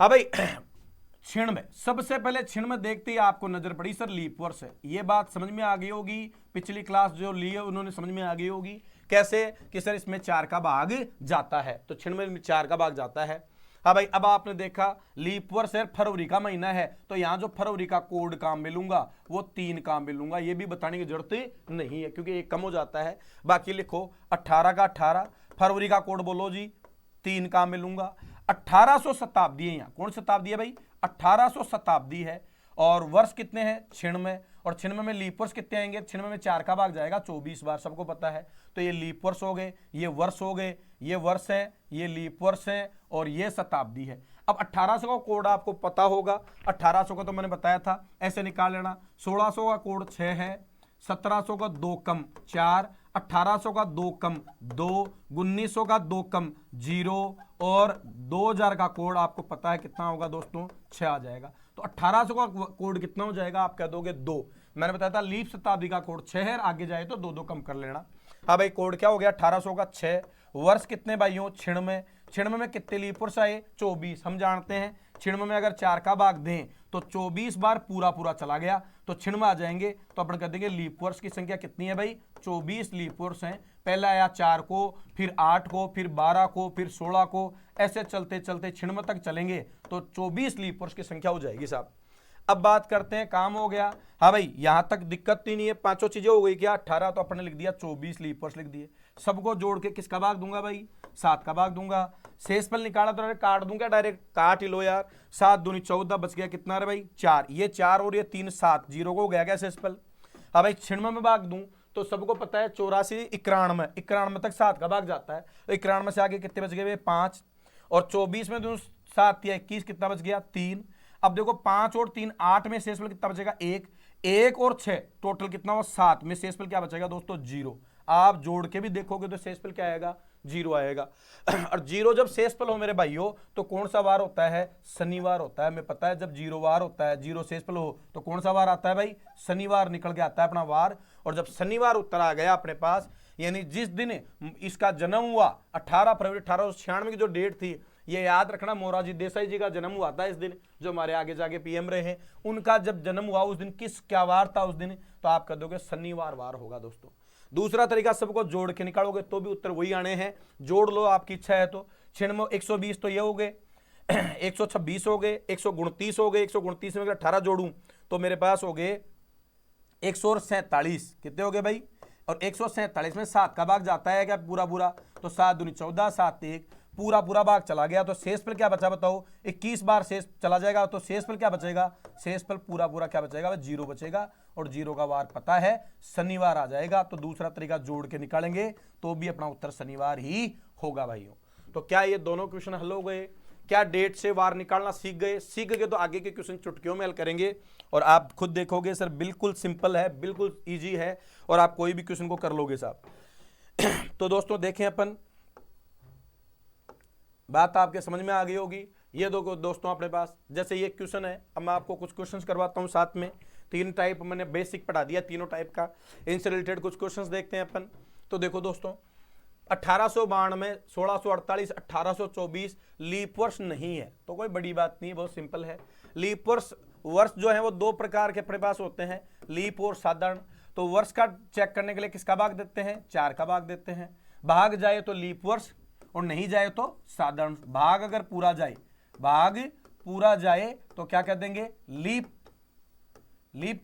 हाँ भाई क्षण में, सबसे पहले क्षण में देखते ही आपको नजर पड़ी सर लीप वर्ष है। ये बात समझ में आ गई होगी, पिछली क्लास जो ली है उन्होंने समझ में आ गई होगी। कैसे कि सर इसमें 4 का भाग जाता है, तो क्षण में 4 का भाग जाता है। हाँ भाई अब आपने देखा लीप वर्ष है, फरवरी का महीना है, तो यहां जो फरवरी का कोड काम मिलूंगा वो 3 काम मिलूंगा। ये भी बताने की जरूरत नहीं है क्योंकि एक कम हो जाता है। बाकी लिखो 18 का 18, फरवरी का कोड बोलो जी, 3 काम मिलूंगा। 1800 शताब्दी है, यहाँ कौन शताब्दी है भाई, 1800 शताब्दी है। और वर्ष कितने हैं, 96, और 96 में लीप वर्ष कितने आएंगे, 96 में 4 का भाग जाएगा 24 बार, सबको पता है। तो ये लीप वर्ष हो गए, ये वर्ष हो गए, ये वर्ष है, ये लीप वर्ष है, और ये शताब्दी है। अब 1800 का कोड आपको पता होगा, 1800 का तो मैंने बताया था, ऐसे निकाल लेना। 1600 का कोड 6 है, 1700 का 2 कम 4, 1800 का 2 कम 2, 1900 का 2 कम 0 और 2000 का कोड आपको पता है कितना होगा दोस्तों, 6 आ जाएगा। तो 1800 का कोड कितना हो जाएगा, आप कह दोगे 2। मैंने बताया था लीप शताब्दी का कोड 6 है, आगे जाए तो 2 2 कम कर लेना। हाँ भाई, कोड क्या हो गया, 1800 का 6। वर्ष कितने भाइयों, 96। 96 में कितने लीप वर्ष आए, 24। हम जानते हैं 96 में अगर 4 का भाग दें तो 24 बार पूरा पूरा चला गया, तो 96 आ जाएंगे। तो अपन कह देंगे लीप वर्ष की संख्या कितनी है भाई, 24 लीप वर्ष हैं। पहला आया 4 को, फिर 8 को, फिर 12 को, फिर 16 को, ऐसे चलते चलते 96 तक चलेंगे तो 24 लीप वर्ष की संख्या हो जाएगी साहब। अब बात करते हैं, काम हो गया। हाँ भाई, यहां तक दिक्कत ही नहीं है, पांचों चीजें हो गई क्या, 18 तो अपने लिख दिया, 24 लीप वर्ष लिख दिए। सबको जोड़ के किसका भाग दूंगा भाई, 7 का भाग दूंगा। शेषफल निकाला तो काट दूंगा, डायरेक्ट काट ही लो यार। 7 दूनी 14, बच गया कितना रे भाई, 4। ये 4 और ये 3 7, 0 को हो गया क्या शेषफल। हाँ भाई, 96 में भाग दूं तो सबको पता है 84 91, 91 तक 7 का भाग जाता है। तो 91 से आगे कितने बच गए, 5। और 24 में दूं 7 या 21, कितना बच गया, 3। अब देखो 5 और 3 8 में शेषफल कितना बचेगा, 1। 1 और 6 टोटल कितना हो, 7 में शेषफल क्या बचेगा दोस्तों, 0। आप जोड़ के भी देखोगे तो शेषफल क्या आएगा, 0 आएगा। और 0 जब शेषफल हो मेरे भाइयों तो कौन सा वार होता है, शनिवार होता है। हमें पता है जब 0 वार होता है, 0 शेषफल हो तो कौन सा वार आता है भाई, शनिवार निकल के आता है अपना वार। और जब शनिवार उत्तर आ गया अपने पास, यानी जिस दिन इसका जन्म हुआ 18 फरवरी 1896 की जो डेट थी, ये याद रखना, मोरारजी देसाई जी का जन्म हुआ था इस दिन, जो हमारे आगे जाके पीएम रहे हैं। उनका जब जन्म हुआ उस दिन किस क्या वार था उस दिन, तो आप कह दोगे शनिवार वार होगा दोस्तों। दूसरा तरीका, सबको जोड़ के निकालोगे तो भी उत्तर वही आने हैं, जोड़ लो आपकी इच्छा है तो। 96 120 तो ये हो गए, 126 हो गए, 129 हो गए। 129 में अगर 18 जोड़ूं तो मेरे पास हो गए 147। कितने हो गए भाई, और 147 में 7 का भाग जाता है क्या, पूरा पूरा, तो 7 दूनी 14, 7 1, पूरा पूरा भाग चला गया। तो शेषफल क्या बचा बताओ, 21 बार शेष चला जाएगा तो शेषफल क्या बचेगा, शेषफल पूरा पूरा क्या बचेगा, 0 बचेगा। और 0 का वार पता है, शनिवार आ जाएगा। तो दूसरा तरीका जोड़ के निकालेंगे तो भी अपना उत्तर शनिवार ही होगा भाइयों। तो क्या ये दोनों क्वेश्चन हल हो गए, क्या डेट से वार निकालना सीख गए, सीख गए तो आगे के क्वेश्चन चुटकियों में हल करेंगे और आप खुद देखोगे सर बिल्कुल सिंपल है, बिल्कुल इजी है और आप कोई भी क्वेश्चन को कर लोगे साहब। तो दोस्तों देखें अपन, बात आपके समझ में आ गई होगी। ये दो दोस्तों अपने पास जैसे ये क्वेश्चन है, अब मैं आपको कुछ क्वेश्चंस करवाता हूं साथ में। 3 टाइप मैंने बेसिक पढ़ा दिया, तीनों टाइप का, इनसे रिलेटेड कुछ क्वेश्चंस देखते हैं अपन। तो देखो दोस्तों, 1892, 1648, 1824 लीप वर्ष नहीं है तो कोई बड़ी बात नहीं, बहुत सिंपल है। लीप वर्ष जो है वो 2 प्रकार के अपने पास होते हैं, लीप और साधारण। तो वर्ष का चेक करने के लिए किसका भाग देते हैं, 4 का भाग देते हैं। भाग जाए तो लीप वर्ष और नहीं जाए तो साधारण। भाग अगर पूरा जाए, भाग पूरा जाए तो क्या कह देंगे, लीप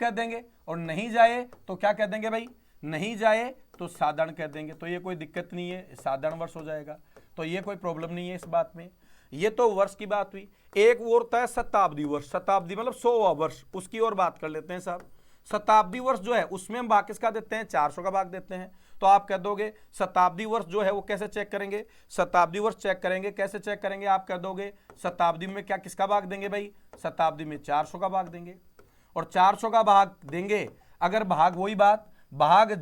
कह देंगे। और नहीं जाए तो क्या कह देंगे भाई, नहीं जाए तो साधारण कह देंगे। तो ये कोई दिक्कत नहीं है, साधारण वर्ष हो जाएगा, तो ये कोई प्रॉब्लम नहीं है इस बात में। ये तो वर्ष की बात हुई। एक वो होता है शताब्दी वर्ष, शताब्दी मतलब 100वां वर्ष, उसकी और बात कर लेते हैं साहब। शताब्दी वर्ष जो है उसमें हम भाग किसका देते हैं, 400 का भाग देते हैं। तो आप कह दोगे शताब्दी वर्ष जो है वो कैसे चेक करेंगे, शताब्दी वर्ष चेक करेंगे, कैसे चेक करेंगे, आप कह दोगे शताब्दी में क्या किसका भाग देंगे भाई, शताब्दी में 400 का भाग देंगे। और 400 का भाग देंगे, अगर भाग वही बात भाग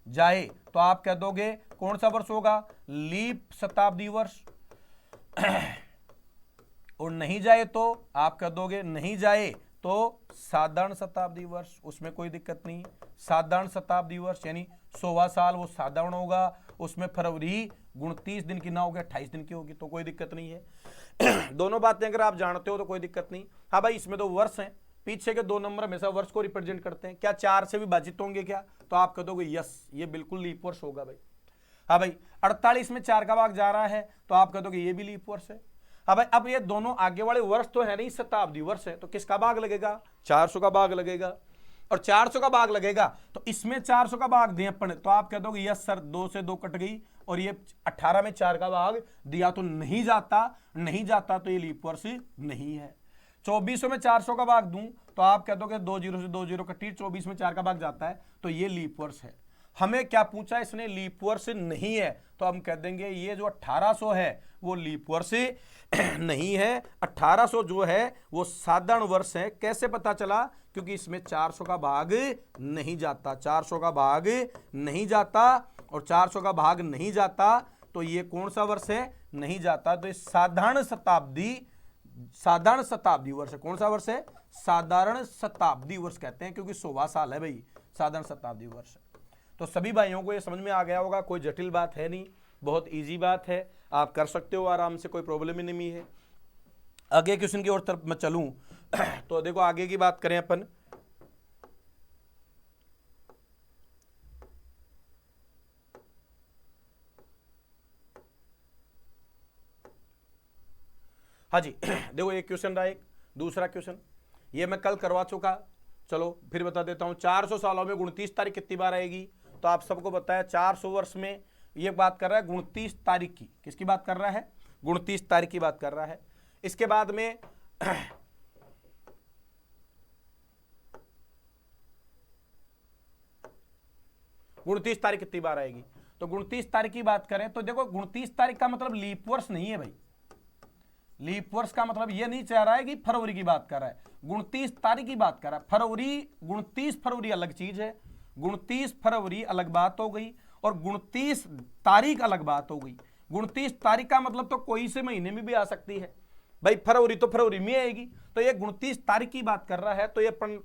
जाए तो आप कह दोगे कौन सा वर्ष होगा, लीप शताब्दी वर्ष। और नहीं जाए तो आप कह दोगे, नहीं जाए तो साधारण शताब्दी वर्ष, उसमें कोई दिक्कत नहीं। साधारण शताब्दी वर्ष यानी 100वां साल वो साधारण होगा, उसमें फरवरी 29 दिन की ना होगी, 28 दिन की होगी, तो कोई दिक्कत नहीं है। दोनों बातें अगर आप जानते हो तो कोई दिक्कत नहीं। हाँ भाई, इसमें तो वर्ष हैं, पीछे के 2 नंबर हमेशा वर्ष को रिप्रेजेंट करते हैं। क्या 4 से विभाजित होंगे क्या, तो आप कह दोगे यस, ये बिल्कुल लीप वर्ष होगा भाई। हाँ भाई, 48 में 4 का भाग जा रहा है तो आप कह दोगे ये भी लीप वर्ष है। हाँ भाई, अब ये दोनों आगे वाले वर्ष तो है नहीं, शताब्दी वर्ष है, तो किसका भाग लगेगा, 400 का भाग लगेगा। और 400 का भाग लगेगा तो इसमें 400 का भाग दिए अपन, तो आप कह दोगे यस सर, 2 से 2 कट गई और ये 18 में 4 का भाग दिया तो नहीं जाता तो ये लीप वर्ष नहीं है। 2400 में 400 का भाग दूं तो आप कह दोगे 2 0 से 2 0 कटी, 24 में 4 का भाग जाता है तो ये लीप वर्ष है। हमें क्या पूछा इसने, लीप वर्ष नहीं है, तो हम कह देंगे ये जो 1800 है वो लीप वर्ष नहीं है, 1800 जो है वो साधारण वर्ष है। कैसे पता चला, क्योंकि इसमें 400 का भाग नहीं जाता, 400 का भाग नहीं जाता, और 400 का भाग नहीं जाता तो ये कौन सा वर्ष है, नहीं जाता, तो ये साधारण शताब्दी वर्ष है। कौन सा वर्ष है, साधारण शताब्दी वर्ष कहते हैं, क्योंकि 100वां साल है भाई, साधारण शताब्दी वर्ष। तो सभी भाइयों को ये समझ में आ गया होगा, कोई जटिल बात है नहीं, बहुत इजी बात है, आप कर सकते हो आराम से, कोई प्रॉब्लम ही नहीं है। आगे क्वेश्चन की ओर तरफ मैं चलूं तो देखो आगे की बात करें अपन, हाँ जी देखो एक क्वेश्चन रहा, एक दूसरा क्वेश्चन ये मैं कल करवा चुका, चलो फिर बता देता हूं। 400 सालों में 29 तारीख कितनी बार आएगी, तो आप सबको पता है 400 वर्ष में ये बात कर रहा है 29 तारीख की, किसकी बात कर रहा है, 29 तारीख की बात कर रहा है। इसके बाद में 29 तारीख कितनी बार आएगी, तो 29 तारीख की बात करें तो देखो 29 तारीख का मतलब लीप वर्ष नहीं है भाई, लीप वर्ष का मतलब ये नहीं चाह रहा है कि फरवरी की बात कर रहा है, 29 तारीख की बात कर रहा है। फरवरी 29 फरवरी अलग चीज है, 29 फरवरी अलग बात हो गई, और 29 तारीख अलग बात हो गई। 29 तारीख का मतलब तो कोई से महीने में भी आ सकती है भाई, फरवरी तो फरवरी में आएगी, तो ये 29 तारीख की बात कर रहा है। तो ये अपन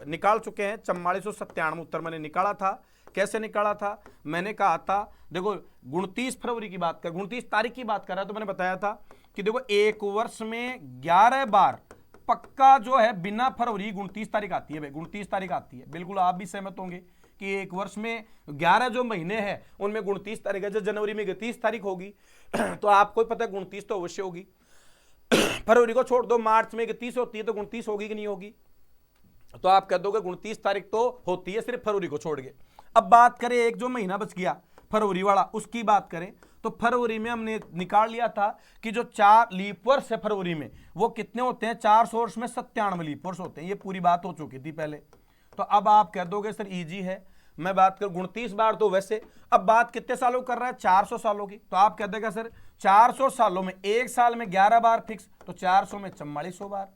निकाल चुके हैं, 4497 उत्तर मैंने निकाला था। कैसे निकाला था, मैंने कहा था देखो 29 फरवरी की बात कर, 29 तारीख की बात कर रहा है, तो मैंने बताया था कि देखो एक वर्ष में 11 बार पक्का जो है बिना फरवरी 29 तारीख आती है भाई, 29 तारीख आती है। बिल्कुल आप भी सहमत होंगे कि एक वर्ष में 11 जो महीने हैं उनमें 29 तारीख है, जो जनवरी में 31 तारीख होगी तो आपको पता है 29 तो अवश्य होगी। फरवरी को छोड़ दो, मार्च में 31 होती है, तो 29 होगी कि नहीं होगी, तो आप कह दोगे 29 तारीख तो होती है सिर्फ फरवरी को छोड़ के। अब बात करें एक जो महीना बच गया फरवरी वाला, उसकी बात करें तो फरवरी में हमने निकाल लिया था कि जो 4 लीप वर्ष है फरवरी में वो कितने होते हैं, 400 वर्ष में 97 लीप वर्ष होते हैं। ये पूरी बात हो चुकी थी पहले, तो अब आप कह दोगे सर इजी है, मैं बात कर 29 बार तो वैसे, अब बात कितने सालों कर रहा है, 400 सालों की, तो आप कह देगा सर 400 सालों में एक साल में 11 बार फिक्स, तो 400 में 4400 बार,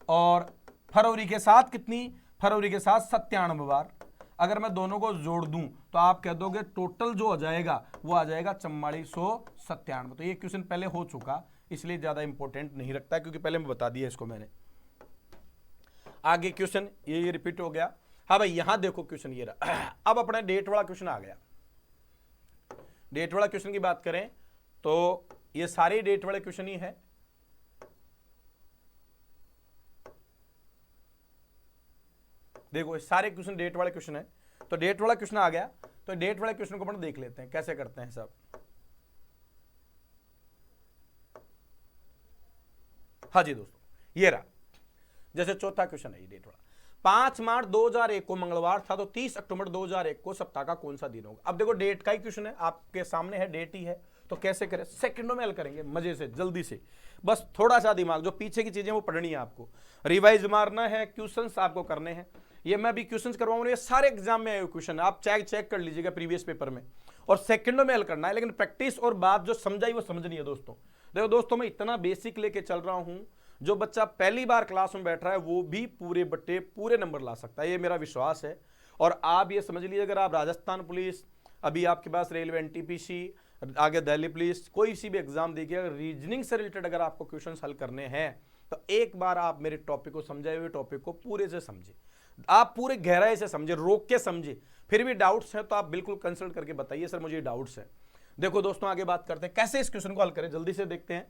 और फरवरी के साथ कितनी, फरवरी के साथ 97 बार। अगर मैं दोनों को जोड़ दूं तो आप कह दोगे टोटल जो हो जाएगा वो आ जाएगा 4497। तो ये क्वेश्चन पहले हो चुका, इसलिए ज्यादा इंपॉर्टेंट नहीं रखता, क्योंकि पहले मैं बता दिया इसको मैंने। आगे क्वेश्चन ये रिपीट हो गया। हाँ भाई यहां देखो क्वेश्चन ये रहा। अब अपना डेट वाला क्वेश्चन आ गया। डेट वाला क्वेश्चन की बात करें तो ये सारे डेट वाले क्वेश्चन ही है। देखो सारे क्वेश्चन डेट वाले क्वेश्चन है, तो डेट वाला क्वेश्चन आ गया, तो डेट वाले क्वेश्चन को अपन देख लेते हैं कैसे करते हैं सब। हाँ जी दोस्तों ये रहा, जैसे चौथा क्वेश्चन है ये डेट वाला। 5 मार्च 2001 को मंगलवार था, तो 30 अक्टूबर 2001 को सप्ताह का कौन सा दिन होगा। अब देखो डेट का ही क्वेश्चन है, आपके सामने है, डेट ही है, तो कैसे करें, सेकंडों में हल करेंगे मजे से, जल्दी से। बस थोड़ा सा दिमाग, जो पीछे की चीजें वो पढ़नी है आपको, रिवाइज मारना है, क्वेश्चंस आपको करने हैं। ये मैं भी क्वेश्चंस करवाऊंगा, ये सारे एग्जाम में आए क्वेश्चन, आप चेक कर लीजिएगा प्रीवियस पेपर में, और सेकंडों में हल करना है। लेकिन प्रैक्टिस और बात जो समझाई वो समझनी है दोस्तों। देखो दोस्तों मैं इतना बेसिक लेके चल रहा हूं, जो बच्चा पहली बार क्लास में बैठ रहा है वो भी पूरे बट्टे पूरे नंबर ला सकता है, ये मेरा विश्वास है। और आप ये समझ लीजिए, अगर आप राजस्थान पुलिस, अभी आपके पास रेलवे एनटीपीसी, आगे दिल्ली पुलिस, कोई सी भी एग्जाम देखिए, अगर रीजनिंग से रिलेटेड अगर आपको क्वेश्चन हल करने हैं तो एक बार आप मेरे टॉपिक को समझाए हुए टॉपिक को पूरे से समझे, आप पूरे गहराई से समझे, रोक के समझे। फिर भी डाउट्स हैं तो आप बिल्कुल कंसल्ट करके बताइए सर मुझे डाउट्स है। देखो दोस्तों आगे बात करते हैं कैसे इस क्वेश्चन को हल करें, जल्दी से देखते हैं।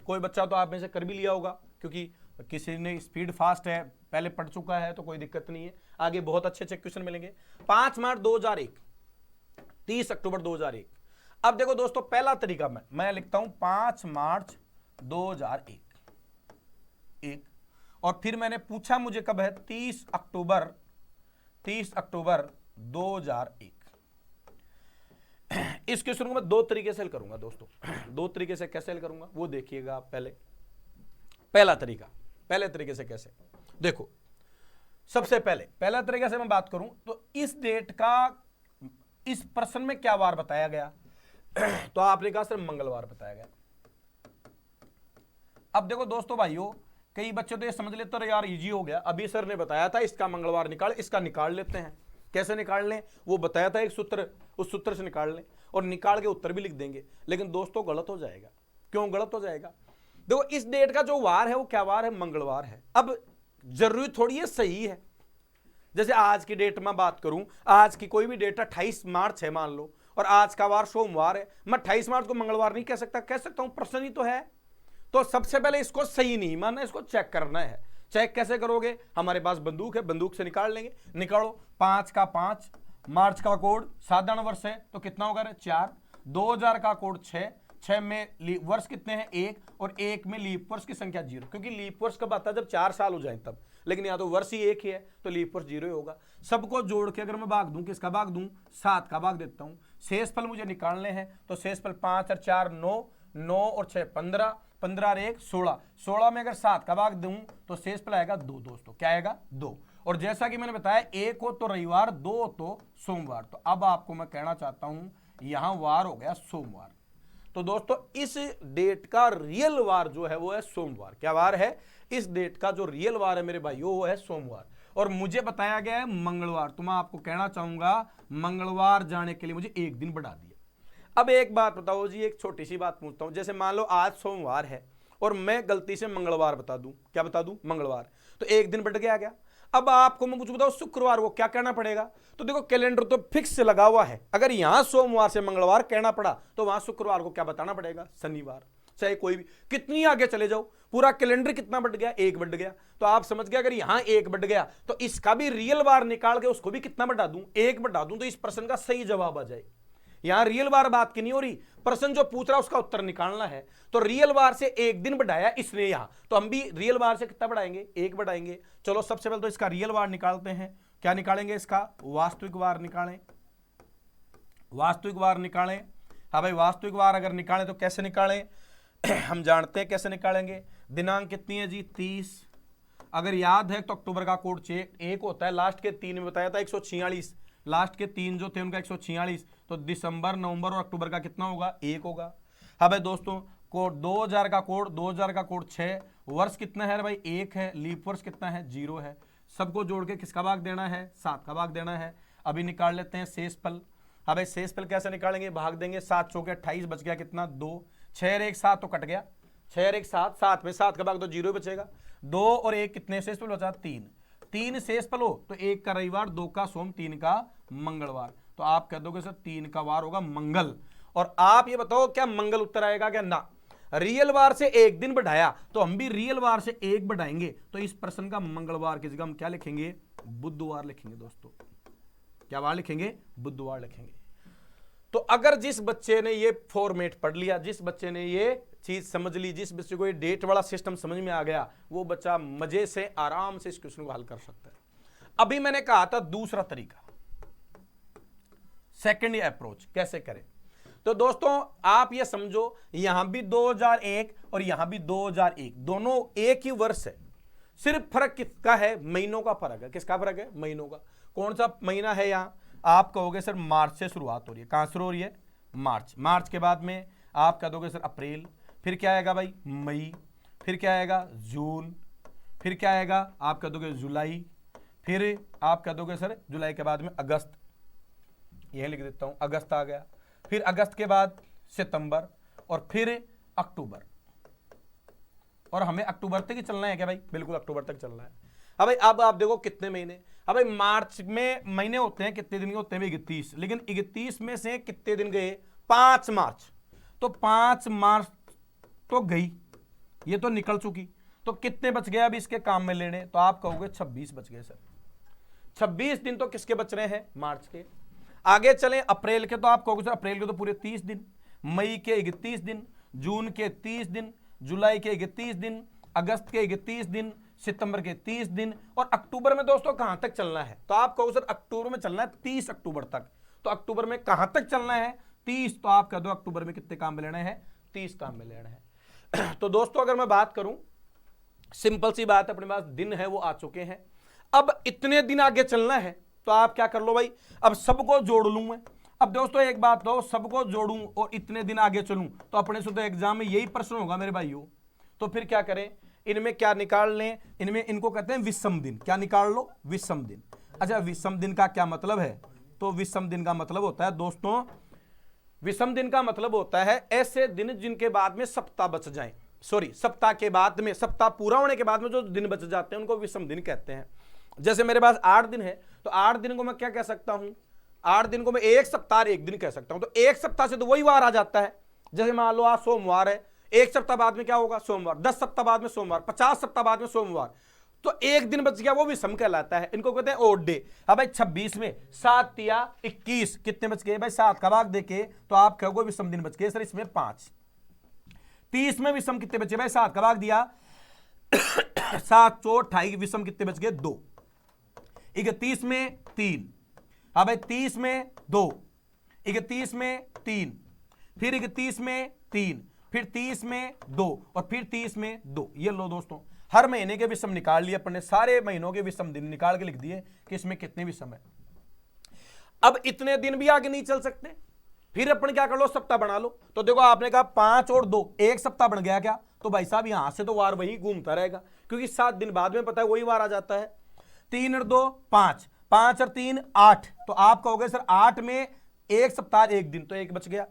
कोई बच्चा तो आप में से कर भी लिया होगा, क्योंकि किसी ने स्पीड फास्ट है, पहले पढ़ चुका है, तो कोई दिक्कत नहीं है। आगे बहुत अच्छे अच्छे क्वेश्चन मिलेंगे। 5 मार्च 2001, 30 अक्टूबर 2001। अब देखो दोस्तों पहला तरीका मैं लिखता हूं 5 मार्च 2001, और फिर मैंने पूछा मुझे कब है, 30 अक्टूबर 2001। इस क्वेश्चन को मैं दो तरीके से हल करूंगा दोस्तों, दो तरीके से कैसे हल करूंगा वो देखिएगा आप। पहले पहले तरीके से कैसे, देखो सबसे पहला तरीके से मैं बात करूं तो इस डेट का इस प्रश्न में क्या वार बताया गया तो आपने कहा सर मंगलवार बताया गया। अब देखो दोस्तों भाइयों, कई बच्चे तो ये समझ लेते हैं यार इजी हो गया, अभी सर ने बताया था इसका मंगलवार निकाल, इसका निकाल लेते हैं। कैसे निकाल लें, वो बताया था एक सूत्र, उस सूत्र से निकाल लें और निकाल के उत्तर भी लिख देंगे। लेकिन दोस्तों गलत हो जाएगा। क्यों गलत हो जाएगा? देखो इस डेट का जो वार है वो क्या वार है? मंगलवार है। अब जरूरी थोड़ी है सही है। जैसे आज की डेट में बात करूं, आज की कोई भी डेट 28 मार्च है मान लो, और आज का वार सोमवार है, मैं 28 मार्च को मंगलवार नहीं कह सकता? कह सकता हूं, प्रश्न ही तो है। तो सबसे पहले इसको सही नहीं मानना, इसको चेक करना है। चेक कैसे करोगे? हमारे पास बंदूक है, बंदूक से निकाल लेंगे। निकालो। 5 का 5, मार्च का कोड साधारण वर्ष है तो कितना होगा? 4। 2000 का कोड 6 में वर्ष कितने हैं? 1, और 1 में लीप वर्ष की संख्या 0, क्योंकि लीप वर्ष कब आता है? जब 4 साल हो जाए तब। लेकिन या तो वर्ष ही एक ही है तो लीप वर्ष 0 ही होगा। सबको जोड़ के अगर मैं भाग दूं, किसका भाग दूं? 7 का भाग देता हूं। शेषफल मुझे निकालने हैं तो शेषफल 5 और 4 9, 9 और 6 15, 15 और 1 16, 16 में अगर 7 का भाग दूं तो शेषफल आएगा 2। दोस्तों क्या आएगा? 2। और जैसा कि मैंने बताया, 1 हो तो रविवार, 2 हो तो सोमवार। तो अब आपको मैं कहना चाहता हूं यहां वार हो गया सोमवार। तो दोस्तों इस डेट का रियल वार जो है वो है सोमवार। क्या वार है? इस डेट का जो रियल वार है मेरे भाइयों वो है सोमवार। और मुझे बताया गया है मंगलवार, तो मैं आपको कहना चाहूंगा मंगलवार जाने के लिए मुझे एक दिन बढ़ा दिया। अब एक बात बताओ जी, एक छोटी सी बात पूछता हूं। जैसे मान लो आज सोमवार है और मैं गलती से मंगलवार बता दूं, क्या बता दूं? मंगलवार, तो एक दिन बढ़ गया क्या? अब आपको मैं कुछ बताऊं, शुक्रवार को क्या कहना पड़ेगा? तो देखो कैलेंडर तो फिक्स लगा हुआ है, अगर यहां सोमवार से मंगलवार कहना पड़ा तो वहां शुक्रवार को क्या बताना पड़ेगा? शनिवार। चाहे कोई भी, कितनी आगे चले जाओ, पूरा कैलेंडर कितना बढ़ गया? 1 बढ़ गया। तो आप समझ गए अगर यहां 1 बढ़ गया तो इसका भी रियल वार निकाल के उसको भी कितना बढ़ा दूं? 1 बढ़ा दूं, तो इस प्रश्न का सही जवाब आ जाए। यहां रियल वार बात की नहीं हो रही, प्रश्न जो पूछ रहा है उसका उत्तर निकालना है। तो रियल वार से एक दिन बढ़ाया इसने यहां, तो हम भी रियल वार से कितना बढ़ाएंगे? 1 बढ़ाएंगे। चलो सबसे पहले तो इसका रियल वार निकालते हैं। क्या निकालेंगे? इसका वास्तविक वार निकालें। वास्तविक वार निकालें। हाँ भाई, वास्तविक वार अगर निकालें तो कैसे निकालें? हम जानते हैं कैसे निकालेंगे। दिनांक कितनी है जी? 30। अगर याद है तो अक्टूबर का कोड 1 होता है, लास्ट के 3 में बताया था 146, लास्ट के 3 जो थे उनका 146। तो दिसंबर, नवंबर और अक्टूबर का कितना होगा? 1 होगा। हाँ भाई दोस्तों, कोड 2000 का कोड 6, वर्ष कितना है भाई? 1 है। लीप वर्ष कितना है? 0 है। सबको जोड़ के किसका भाग देना है? 7 का भाग देना है। अभी निकाल लेते हैं शेषफल। हाँ भाई, शेषफल कैसे निकालेंगे? भाग देंगे। 7 चौके 28, बच गया कितना? 2। 6 और 1 7 तो कट गया, 6 और 1 7, 7 में 7 का भाग तो 0 बचेगा। 2 और 1 कितने शेषफल बचा? 3। 3 शेषफल हो तो 1 का रविवार, 2 का सोम, 3 का मंगलवार। तो आप कह दोगे सर 3 का वार होगा मंगल। और आप ये बताओ क्या मंगल उत्तर आएगा क्या? ना। रियल वार से एक दिन बढ़ाया तो हम भी रियल वार से 1 बढ़ाएंगे, तो इस प्रश्न का मंगलवार की जगह हम क्या लिखेंगे? बुधवार लिखेंगे। दोस्तों क्या वार लिखेंगे? बुधवार लिखेंगे। तो अगर जिस बच्चे ने ये फॉर्मेट पढ़ लिया, जिस बच्चे ने ये चीज समझ ली, जिस बच्चे को ये डेट वाला सिस्टम समझ में आ गया, वो बच्चा मजे से आराम से इस क्वेश्चन को हल कर सकता है। अभी मैंने कहा था दूसरा तरीका, सेकेंड अप्रोच कैसे करें। तो दोस्तों आप ये समझो, यहां भी 2001 और यहां भी 2001, दोनों एक ही वर्ष है, सिर्फ फर्क किसका है? महीनों का फर्क है। किसका फर्क है? महीनों का। कौन सा महीना है यहां? आप कहोगे सर मार्च से शुरुआत हो रही है। कहां शुरू हो रही है? मार्च। मार्च के बाद में आप कह दोगे सर अप्रैल, फिर क्या आएगा भाई? मई, फिर क्या आएगा? जून, फिर क्या आएगा? आप कह दोगे जुलाई, फिर आप कह दोगे सर जुलाई के बाद में अगस्त, यह लिख देता हूं, अगस्त आ गया। फिर अगस्त के बाद सितंबर, और फिर अक्टूबर। और हमें अक्टूबर तक ही चलना है क्या भाई? बिल्कुल अक्टूबर तक चलना है। अब भाई अब आप देखो कितने महीने। अब भाई मार्च में महीने होते हैं, कितने दिन के होते हैं? 31। लेकिन 31 में से कितने दिन गए? 5 मार्च। तो 5 मार्च तो गई, ये तो निकल चुकी। तो कितने बच गए अब इसके काम में लेने? तो आप कहोगे 26 बच गए सर। 26 दिन तो किसके बच रहे हैं? मार्च के। आगे चलें अप्रैल के, तो आप कहोगे सर अप्रैल के तो पूरे 30 दिन, मई के 31 दिन, जून के 30 दिन, जुलाई के 31 दिन, अगस्त के 31 दिन, सितंबर के 30 दिन, और अक्टूबर में दोस्तों कहां तक चलना है? तो आप कहोगे सर अक्टूबर में चलना है 30 अक्टूबर तक। तो अक्टूबर में कहां तक चलना है? 30। तो आप कह दो अक्टूबर में कितने काम में लेने हैं? 30 काम में लेने हैं। तो दोस्तों अगर मैं बात करूं, सिंपल सी बात, अपने पास दिन है वो आ चुके हैं। अब इतने दिन आगे चलना है तो आप क्या कर लो भाई, अब सबको जोड़ लूं मैं। अब दोस्तों एक बात तो, सबको जोड़ूं और इतने दिन आगे चलूं तो अपने से तो एग्जाम में यही प्रश्न होगा मेरे भाइयों। तो फिर क्या करें, इनमें क्या निकाल लें, इनमें इनको कहते हैं विषम दिन। क्या निकाल लो, विषम दिन। अच्छा विषम दिन का क्या मतलब है, तो विषम दिन का मतलब होता है दोस्तों, विषम दिन का मतलब होता है ऐसे दिन जिनके बाद में सप्ताह बच जाएं, सॉरी सप्ताह के बाद में, सप्ताह पूरा होने के बाद में जो दिन बच जाते हैं उनको विषम दिन कहते हैं। जैसे मेरे पास 8 दिन है तो 8 दिन को मैं क्या कह सकता हूं, 8 दिन को मैं एक सप्ताह एक दिन कह सकता हूं। तो एक सप्ताह से तो वही वार आ जाता है। जैसे मान लो आज सोमवार है, एक सप्ताह बाद में क्या होगा सोमवार, 10 सप्ताह बाद में सोमवार, 50 सप्ताह बाद में सोमवार, तो एक दिन बच गया वो विषम कहलाता है। इनको कहते हैं ओड डे। अब भाई 26 में 7 या 21 कितने बच गए भाई, 7 का भाग देके तो आप कहोगे विषम दिन बच गए सर इसमें 5। 30 में विषम कितने बचे भाई, 7 का भाग दिया 7 4 28, विषम कितने बच गए 2। 31 में 3, हाँ भाई 30 में 2, 31 में 3, फिर 31 में 3, फिर 30 में 2 और फिर 30 में 2। ये लो दोस्तों, हर महीने के विषम निकाल लिए अपन ने, सारे महीनों के विषम दिन निकाल के लिख दिए कि इसमें कितने विषम है। अब इतने दिन भी आगे नहीं चल सकते, फिर अपन क्या कर लो, सप्ताह बना लो। तो देखो आपने कहा 5 और 2 एक सप्ताह बन गया क्या, तो भाई साहब यहां से तो वार वही घूमता रहेगा, क्योंकि 7 दिन बाद में पता है वही वार आ जाता है। 3 और 2 5, 5 और 3 8, तो आप कहोगे सर 8 में एक सप्ताह एक दिन, तो एक बच गया।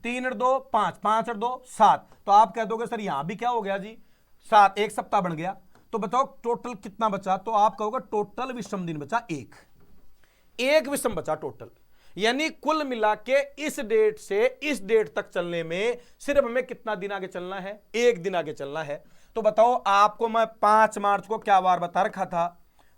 3 और 2 5, 5 और 2 7, तो आप कह दोगे सर यहां भी क्या हो गया जी 7, एक सप्ताह बन गया। तो बताओ टोटल कितना बचा, तो आप कहोगे टोटल विषम दिन बचा एक विषम बचा टोटल। यानी कुल मिला के इस डेट से इस डेट तक चलने में सिर्फ हमें कितना दिन आगे चलना है, एक दिन आगे चलना है। तो बताओ आपको मैं 5 मार्च को क्या वार बता रखा था,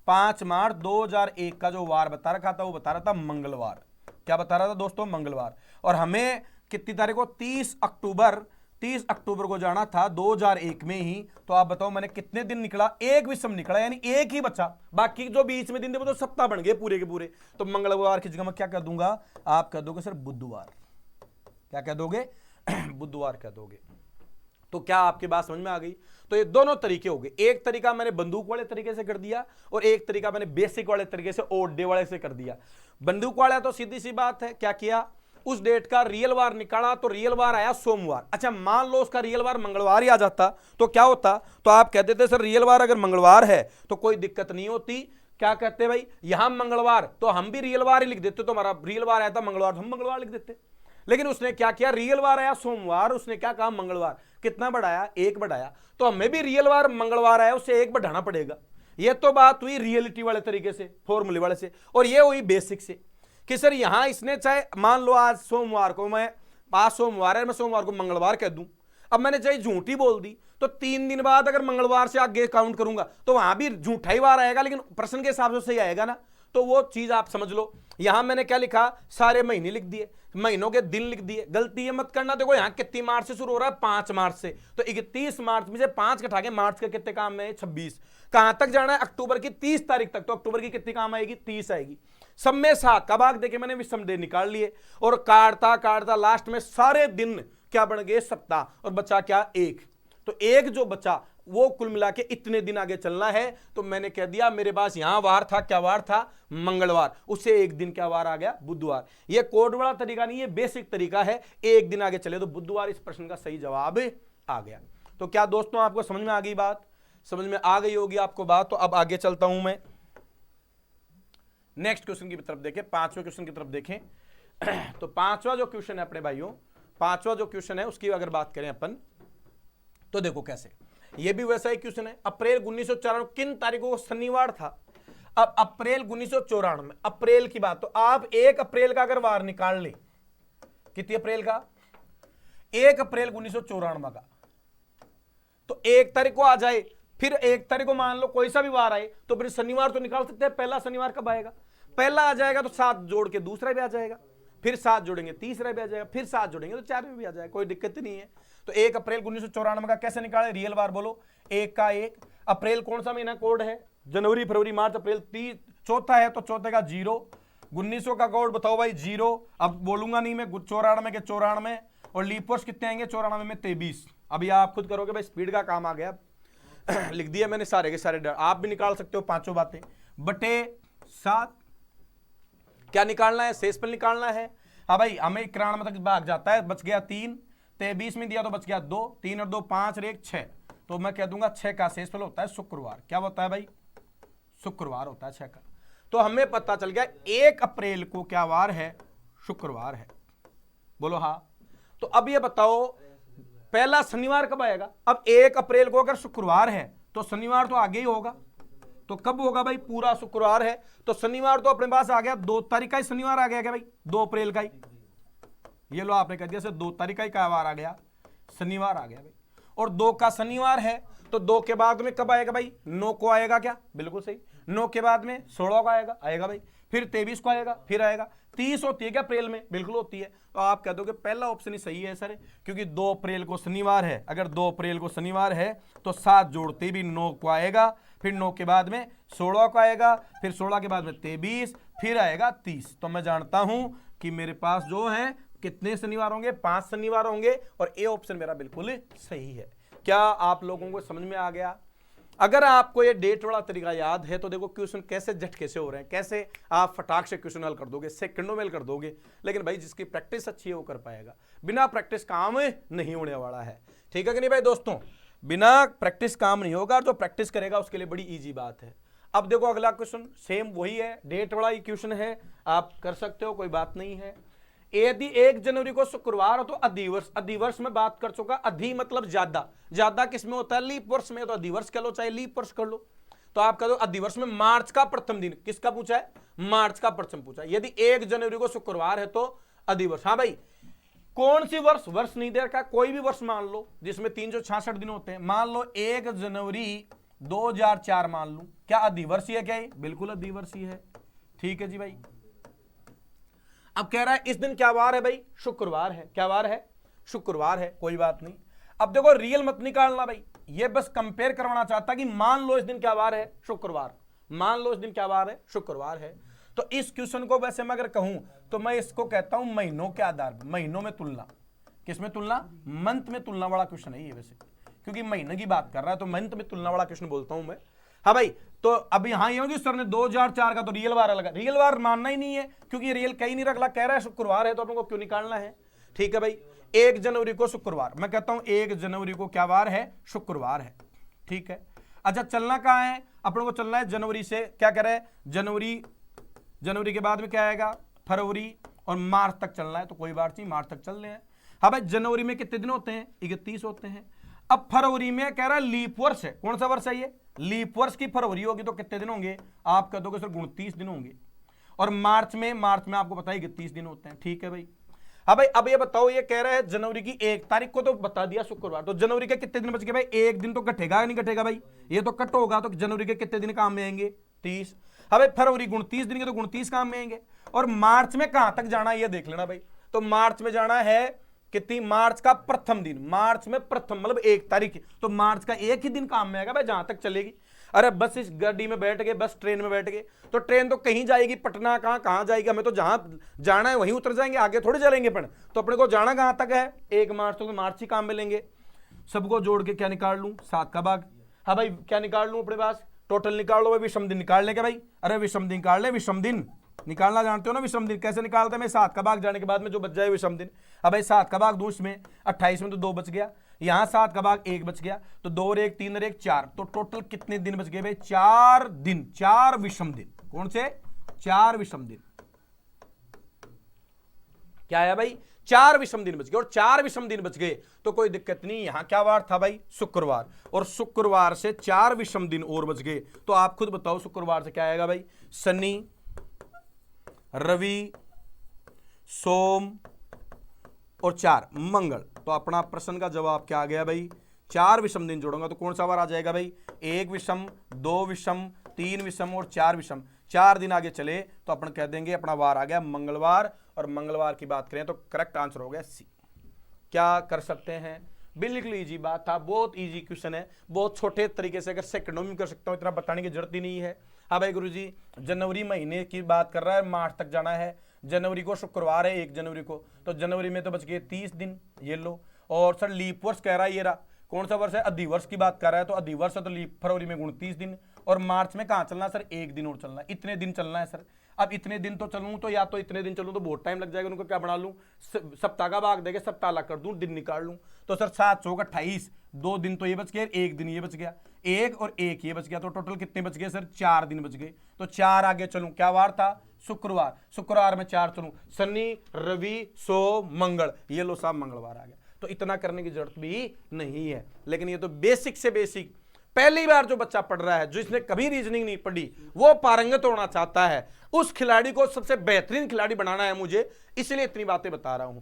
5 मार्च 2001 का जो वार बता रखा था वो बता रहा था मंगलवार। क्या बता रहा था दोस्तों, मंगलवार। और हमें कितनी तारीख को, 30 अक्टूबर को जाना था 2001 में ही। तो आप बताओ मैंने कितने दिन निकला, एक विषम निकला, यानी एक ही बचा, बाकी जो बीच में दिन थे वो तो सप्ताह बन गए पूरे के पूरे। तो मंगलवार की जगह मैं क्या कह दूंगा, आप कह दोगे सर बुधवार। क्या कह दोगे बुधवार कह दोगे। तो क्या आपकी बात समझ में आ गई। तो ये दोनों तरीके हो गए, एक तरीका मैंने बंदूक वाले तरीके से कर दिया और एक तरीका मैंने बेसिक वाले तरीके से ओड डे वाले से कर दिया। बंदूक वाला तो सीधी सी बात है, क्या किया, उस डेट का रियल वार निकाला तो रियल वार आया सोमवार। अच्छा मान लो उसका रियल वार मंगलवार ही आ जाता तो क्या होता, तो आप कहते थे सर रियल वार अगर मंगलवार है तो कोई दिक्कत नहीं होती। क्या कहते भाई, यहां मंगलवार तो हम भी रियल वार ही लिख देते, तो हमारा रियल वार आया था मंगलवार तो हम मंगलवार लिख देते। लेकिन उसने क्या किया, रियल वार आया सोमवार, उसने क्या कहा मंगलवार, कितना बढ़ाया, एक बढ़ाया। तो हमें भी रियल वार मंगलवार आया उससे एक बढ़ाना पड़ेगा। ये तो बात हुई रियलिटी वाले तरीके से, फॉर्मूले वाले से, और ये हुई बेसिक से कि सर यहां इसने चाहे मान लो आज सोमवार को मैं, आज सोमवार है, मैं सोमवार को मंगलवार कह दूं। अब मैंने चाहे झूठी बोल दी तो 3 दिन बाद अगर मंगलवार से आगे काउंट करूंगा तो वहां भी झूठा ही वार आएगा, लेकिन प्रश्न के हिसाब से सही आएगा ना। तो वो चीज आप समझ लो। यहां मैंने क्या लिखा, सारे महीने लिख दिए, महीनों के दिन लिख दिए। गलती ये मत करना, देखो यहां कितनी मार्च से शुरू हो रहा है, 5 मार्च से, तो 31 मार्च में से 5 घटा के मार्च के कितने काम में, 26। कहां तक जाना है, अक्टूबर की 30 तारीख तक, तो अक्टूबर की कितनी काम आएगी, 30 आएगी। सब में 7 का भाग देके मैंने विषम डे निकाल लिए और काटता लास्ट में सारे दिन क्या बन गए, सप्ताह, और बचा क्या, एक। तो एक जो बचा वो कुल मिला के इतने दिन आगे चलना है। तो मैंने कह दिया मेरे पास यहां वार था, क्या वार था, मंगलवार, उससे एक दिन क्या वार आ गया, बुधवार। ये कोड वाला तरीका नहीं, ये बेसिक तरीका है, एक दिन आगे चले तो बुधवार इस प्रश्न का सही जवाब आ गया। तो क्या दोस्तों आपको समझ में आ गई बात, समझ में आ गई होगी आपको बात। तो अब आगे चलता हूं मैं, नेक्स्ट क्वेश्चन की तरफ देखें, 5वें क्वेश्चन की तरफ देखें। तो 5वां जो क्वेश्चन है अपने भाइयों, 5वां जो क्वेश्चन है उसकी अगर बात करें अपन, तो देखो कैसे, ये भी वैसा ही क्वेश्चन है। अप्रैल 1994 किन तारीखों को शनिवार था। अब अप्रैल 1994, अप्रैल की बात, तो आप 1 अप्रैल का अगर वार निकाल ले, कितनी अप्रैल का, 1 अप्रैल 1994 का, तो 1 तारीख को आ जाए, फिर 1 तारीख को मान लो कोई सा भी वार आए, तो फिर शनिवार तो निकाल सकते हैं। पहला शनिवार कब आएगा, पहला आ जाएगा तो 7 जोड़ के दूसरा भी आ जाएगा, फिर 7 जोड़ेंगे तीसरा भी आ जाएगा, फिर 7 जोड़ेंगे तो 4 में भी आ जाएगा, कोई दिक्कत नहीं है। तो 1 अप्रैल 1994 का कैसे निकाले, रियल बार बोलो, 1 का 1, अप्रैल कौन सा महीना कोड है, जनवरी फरवरी मार्च अप्रैल, 30 चौथा है तो चौथे का 0, 1900 का कोड बताओ भाई 0, अब बोलूंगा नहीं मैं, 94 के 94, और लीप वर्ष कितने आएंगे, 94 में 23। अभी आप खुद करोगे भाई, स्पीड का काम आ गया। लिख दिया मैंने सारे के सारे, आप भी निकाल सकते हो पांचों बातें। बटे 7। क्या निकालना है? शेषफल निकालना है। हाँ भाई, हमें 91 तक भाग जाता है, बच गया 3, 23 में दिया तो बच गया 2, 3 और 2 5 और 1 6। तो मैं कह दूंगा 6 का शेषफल होता है शुक्रवार। क्या होता है भाई? शुक्रवार होता है 6 का। तो हमें पता चल गया 1 अप्रैल को क्या वार है? शुक्रवार है। बोलो हाँ। तो अब ये बताओ पहला शनिवार कब आएगा? अब 1 अप्रैल को अगर शुक्रवार है तो शनिवार तो आगे ही होगा। तो कब होगा भाई? पूरा शुक्रवार है तो शनिवार तो अपने पास आ गया, 2 तारीख का ही शनिवार आ गया क्या भाई? 2 अप्रैल का ही। ये लो आपने कह दिया 2 तारीख का ही क्या वार आ गया? शनिवार आ गया भाई। और 2 का शनिवार है तो 2 के बाद में कब आएगा भाई? 9 को आएगा क्या? बिल्कुल सही। 9 के बाद में 16 को आएगा भाई। फिर 23 को आएगा, फिर आएगा 30 होती है क्या अप्रैल में? बिल्कुल होती है। तो आप कह दोगे पहला ऑप्शन ही सही है सर, क्योंकि 2 अप्रैल को शनिवार है। अगर 2 अप्रैल को शनिवार है तो 7 जोड़ते भी 9 को आएगा, फिर 9 के बाद में 16 को आएगा, फिर 16 के बाद में 23, फिर आएगा 30। तो मैं जानता हूं कि मेरे पास जो है कितने शनिवार होंगे? 5 शनिवार होंगे। और ए ऑप्शन मेरा बिल्कुल सही है। क्या आप लोगों को समझ में आ गया? अगर आपको ये डेट वाला तरीका याद है तो देखो क्वेश्चन कैसे झटके से हो रहे हैं, कैसे आप फटाक से क्वेश्चन हल कर दोगे, सेकंडों में हल कर दोगे। लेकिन भाई जिसकी प्रैक्टिस अच्छी है वो कर पाएगा, बिना प्रैक्टिस काम नहीं होने वाला है। ठीक है कि नहीं भाई दोस्तों? बिना प्रैक्टिस काम नहीं होगा, जो प्रैक्टिस करेगा उसके लिए बड़ी ईजी बात है। अब देखो अगला क्वेश्चन सेम वही है, डेट वाला ही क्वेश्चन है, आप कर सकते हो, कोई बात नहीं है। यदि 1 जनवरी को शुक्रवार हो तो अधिवर्ष, अधिवर्ष में बात कर चुका, अधि मतलब ज्यादा, ज्यादा किसमें होता है? लीप वर्ष में। तो अधिवर्ष कह लो चाहे लीप वर्ष कर लो। तो आप कह दो अधिवर्ष में मार्च का प्रथम दिन। किसका पूछा है? मार्च का प्रथम पूछा। यदि 1 जनवरी को शुक्रवार है तो अधिवर्ष। हाँ भाई, कौन सी वर्ष? वर्ष नहीं दे रखा, कोई भी वर्ष मान लो जिसमें 366 दिन होते हैं। मान लो 1 जनवरी 2004 मान लू, क्या अधिवर्षीय है? क्या है? बिल्कुल अधिवर्षीय है। ठीक है जी भाई। अब कह रहा है इस दिन क्या वार है भाई? शुक्रवार है। क्या वार है? शुक्रवार है। कोई बात नहीं। अब देखो रियल मत निकालना भाई, ये बस कंपेयर करवाना चाहता कि मान लो इस दिन क्या वार है? शुक्रवार। मान लो इस दिन क्या वार है? शुक्रवार है। तो इस क्वेश्चन को वैसे मैं अगर कहूं तो मैं इसको कहता हूं महीनों के आधार पर, महीनों में तुलना। किसमें तुलना? मंथ में तुलना वाला क्वेश्चन है ये वैसे, क्योंकि महीने की बात कर रहा है तो मंथ में तुलना वाला क्वेश्चन बोलता हूं मैं। हाँ भाई, तो अब यहां ये होगी सर ने 2004 का तो रियल वार लगा, रियल वार मानना ही नहीं है क्योंकि रियल कहीं नहीं रखला, कह रहा है शुक्रवार है तो अपन को क्यों निकालना है? ठीक है भाई। 1 जनवरी को शुक्रवार, मैं कहता हूं 1 जनवरी को क्या वार है? शुक्रवार है। ठीक है। अच्छा चलना कहां है? अपन को चलना है जनवरी से, क्या कह रहा है? जनवरी के बाद में क्या आएगा? फरवरी और मार्च तक चलना है। तो कोई बात नहीं, मार्च तक चल रहे हैं। हाँ भाई, जनवरी में कितने दिन होते हैं? 31 होते हैं। अब फरवरी में कह रहा है लीप वर्ष है। कौन सा वर्ष है ये? लीप वर्ष की फरवरी होगी तो कितने दिन होंगे? आप कह दोगे सर 29 दिन होंगे। और मार्च में आपको पता है 31 दिन होते हैं। ठीक है भाई। हाँ भाई, अब ये बताओ, ये कह रहा है जनवरी की 1 तारीख को तो बता दिया शुक्रवार, तो जनवरी के कितने दिन बच गए भाई? 1 दिन तो कटेगा नहीं कटेगा भाई? ये तो कट होगा, तो जनवरी के कितने दिन काम में आएंगे? 30। हाँ भाई, फरवरी 29 दिन के तो 29 काम में आएंगे। और मार्च में कहां तक जाना है ये देख लेना भाई। तो मार्च में जाना है कितनी? मार्च का प्रथम दिन। मार्च में प्रथम मतलब 1 तारीख, तो मार्च का 1 ही दिन काम में आएगा भाई, जहां तक चलेगी। अरे बस इस गाड़ी में बैठ गए, बस ट्रेन में बैठ गए, तो ट्रेन तो कहीं जाएगी, पटना कहां जाएगी? हमें तो जहां जाना है वहीं उतर जाएंगे, आगे थोड़ी चलेंगे अपन। तो अपने को जाना कहां तक है? 1 मार्च तक, तो मार्च ही काम में लेंगे। सबको जोड़ के क्या निकाल लूं? 7 का भाग। हाँ भाई, क्या निकाल लूं अपने पास? टोटल निकाल लो भाई, विषम दिन निकाल लेंगे भाई। अरे विषम दिन निकाल ले, विषम दिन निकालना जानते हो ना? विषम दिन कैसे निकालते हैं? मैं 7 का भाग जाने के बाद में जो बच जाए विषम दिन। अब भाई 7 का भाग 2 इसमें, 28 में तो 2 बच गया, यहां 7 का भाग 1 बच गया, तो 2 और 1 3 और 1 4, तो टोटल कितने दिन बच गए भाई? 4 दिन, 4 विषम दिन। कौन से? 4 विषम दिन। क्या है भाई? 4 विषम दिन बच गए। और 4 विषम दिन बच गए तो कोई दिक्कत नहीं। यहां क्या वार था भाई? शुक्रवार। और शुक्रवार से 4 विषम दिन और बच गए, तो आप खुद बताओ शुक्रवार से क्या आएगा भाई? शनि, रवि, सोम और 4 मंगल। तो अपना प्रश्न का जवाब क्या आ गया भाई? 4 विषम दिन जोड़ूंगा तो कौन सा वार आ जाएगा भाई? 1 विषम, 2 विषम, 3 विषम और 4 विषम। 4 दिन आगे चले तो अपन कह देंगे अपना वार आ गया मंगलवार। और मंगलवार की बात करें तो करेक्ट आंसर हो गया सी। क्या कर सकते हैं? बिल्कुल इजी बात था, बहुत इजी क्वेश्चन है, बहुत छोटे तरीके से, अगर सेकंडों में कर सकता हूं, इतना बताने की जरूरत ही नहीं है। हाँ भाई गुरुजी, जनवरी महीने की बात कर रहा है, मार्च तक जाना है। जनवरी को शुक्रवार है 1 जनवरी को, तो जनवरी में तो बच गए 30 दिन, ये लो। और सर लीप वर्ष कह रहा है, ये रहा। कौन सा वर्ष है? अधिवर्ष की बात कर रहा है, तो अधिवर्ष है तो लीप फरवरी में 29 दिन। और मार्च में कहां चलना है सर, एक दिन और चलना है, इतने दिन चलना है सर। अब इतने दिन तो चलूं तो या तो इतने दिन चलूं तो बहुत टाइम लग जाएगा, उनको क्या बना लूं, सप्ताह का भाग देके सप्ताह अलग कर दूं, दिन निकाल लूं। तो सर 7 चौक 28, 2 दिन तो ये बच गए, एक दिन ये बच गया, एक और एक ये बच गया, तो टोटल कितने बच गए सर, 4 दिन बच गए। तो 4 आगे चलूं, क्या वार था, शुक्रवार, शुक्रवार में 4 चलूं, शनि रवि सोम मंगल, ये लो साहब मंगलवार आ गया। तो इतना करने की जरूरत भी नहीं है, लेकिन ये तो बेसिक से बेसिक, पहली बार जो बच्चा पढ़ रहा है, जिसने कभी रीजनिंग नहीं पढ़ी, वो पारंगत होना चाहता है, उस खिलाड़ी को सबसे बेहतरीन खिलाड़ी बनाना है मुझे, इसलिए इतनी बातें बता रहा हूं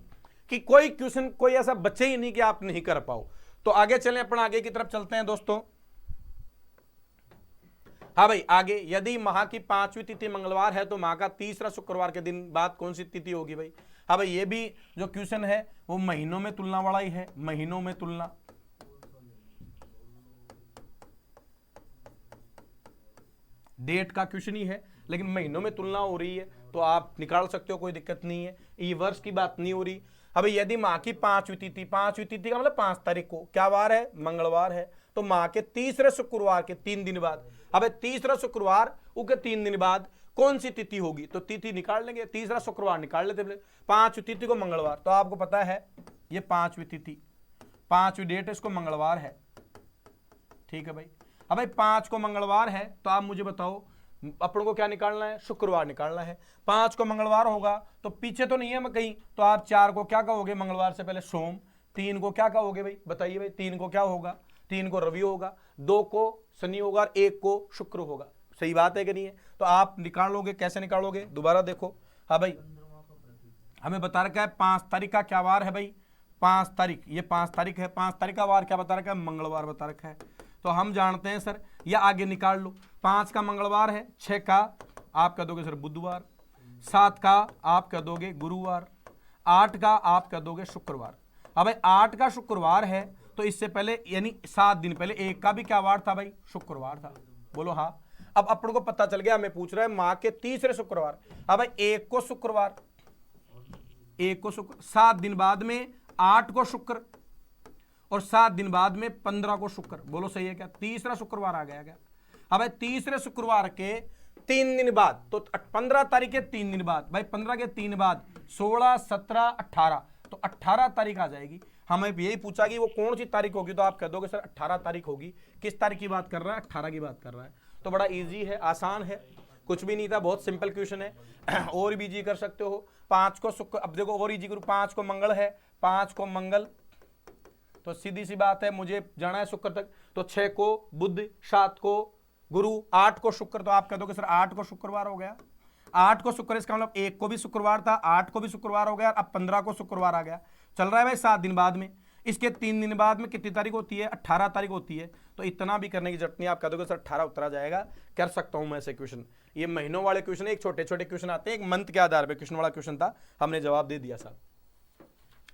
कि कोई क्वेश्चन कोई ऐसा बचे ही नहीं कि आप नहीं कर पाओ। तो आगे चलें, अपन आगे की तरफ चलते हैं दोस्तों। हाँ भाई आगे, यदि माह की 5वीं तिथि मंगलवार है तो माह का तीसरा शुक्रवार के दिन बाद कौन सी तिथि होगी भाई। हाँ भाई, ये भी जो क्वेश्चन है वो महीनों में तुलना वाला ही है, महीनों में तुलना, डेट का क्वेश्चन ही है, लेकिन महीनों में तुलना हो रही है तो आप निकाल सकते हो, कोई दिक्कत नहीं है, ये वर्ष की बात नहीं हो रही। अब यदि माह की 5वीं तिथि, 5वीं तिथि का मतलब 5 तारीख को, क्या वार है, मंगलवार है, तो माह के तीसरे शुक्रवार के 3 दिन बाद, अब तीसरा शुक्रवार उसके 3 दिन बाद कौन सी तिथि होगी, तो तिथि निकाल लेंगे, तीसरा शुक्रवार निकाल लेते, 5वीं तिथि को मंगलवार, तो आपको पता है ये 5वीं तिथि, 5वीं डेट है, इसको मंगलवार है, ठीक है भाई। अब भाई 5 को मंगलवार है, तो आप मुझे बताओ अपन को क्या निकालना है, शुक्रवार निकालना है। 5 को मंगलवार होगा तो पीछे तो नहीं है मैं कहीं, तो आप 4 को क्या कहोगे, मंगलवार से पहले सोम, 3 को क्या कहोगे भाई, बताइए भाई, 3 को क्या होगा, 3 को रवि होगा, 2 को शनि होगा, 1 को शुक्र होगा, सही बात है कि नहीं है। तो आप निकालोगे, कैसे निकालोगे, दोबारा देखो। हाँ भाई, हमें बता रखा है 5 तारीख का क्या वार है भाई, 5 तारीख, ये 5 तारीख है, 5 तारीख का वार क्या बता रखा है, मंगलवार बता रखा है। तो हम जानते हैं सर, या आगे निकाल लो, 5 का मंगलवार है, 6 का आप कह दोगे सर बुधवार, 7 का आप कह दोगे गुरुवार, 8 का आप कह दोगे शुक्रवार। अब भाई 8 का शुक्रवार है तो इससे पहले यानी 7 दिन पहले 1 का भी क्या वार था भाई, शुक्रवार था, बोलो हाँ। अब अपन को पता चल गया, हमें पूछ रहा है माह के तीसरे शुक्रवार, अब भाई 1 को शुक्रवार, 1 को शुक्र, 7 दिन बाद में 8 को शुक्र, और 7 दिन बाद में 15 को शुक्र, बोलो सही है क्या, तीसरा शुक्रवार आ गया क्या। अब तीसरे शुक्रवार के 3 दिन बाद, तो 15 तारीख के 3 दिन बाद भाई, 15 के 3 बाद 16 17 18, तो 18 तारीख आ जाएगी। हमें यही पूछा कि वो कौन सी तारीख होगी, तो आप कह दोगे सर 18 तारीख होगी। किस तारीख की बात कर रहा है, 18 की बात कर रहा है। तो बड़ा इजी है, आसान है, कुछ भी नहीं था, बहुत सिंपल क्वेश्चन है। और भी इजी कर सकते हो। 5 को शुक्र, अब देखो और इजी करो, 5 को मंगल है, 5 को मंगल, तो सीधी सी बात है मुझे जाना है शुक्र तक, तो 6 को बुध, 7 को गुरु, 8 को शुक्र, तो आप कह दोगे सर 8 को शुक्रवार हो गया, 8 को शुक्र, इसका मतलब 1 को भी शुक्रवार था, 8 को भी शुक्रवार हो गया, अब 15 को शुक्रवार आ गया। चल रहा है भाई 7 दिन बाद में, इसके 3 दिन बाद में कितनी तारीख होती है, 18 तारीख होती है। तो इतना भी करने की जरूरत नहीं, आप कह दोगे सर 18 उतरा जाएगा, कर सकता हूं मैं ऐसे क्वेश्चन। ये महीनों वाले क्वेश्चन, एक छोटे छोटे क्वेश्चन आते हैं, एक मंथ के आधार पर क्वेश्चन वाला क्वेश्चन था, हमने जवाब दे दिया साहब।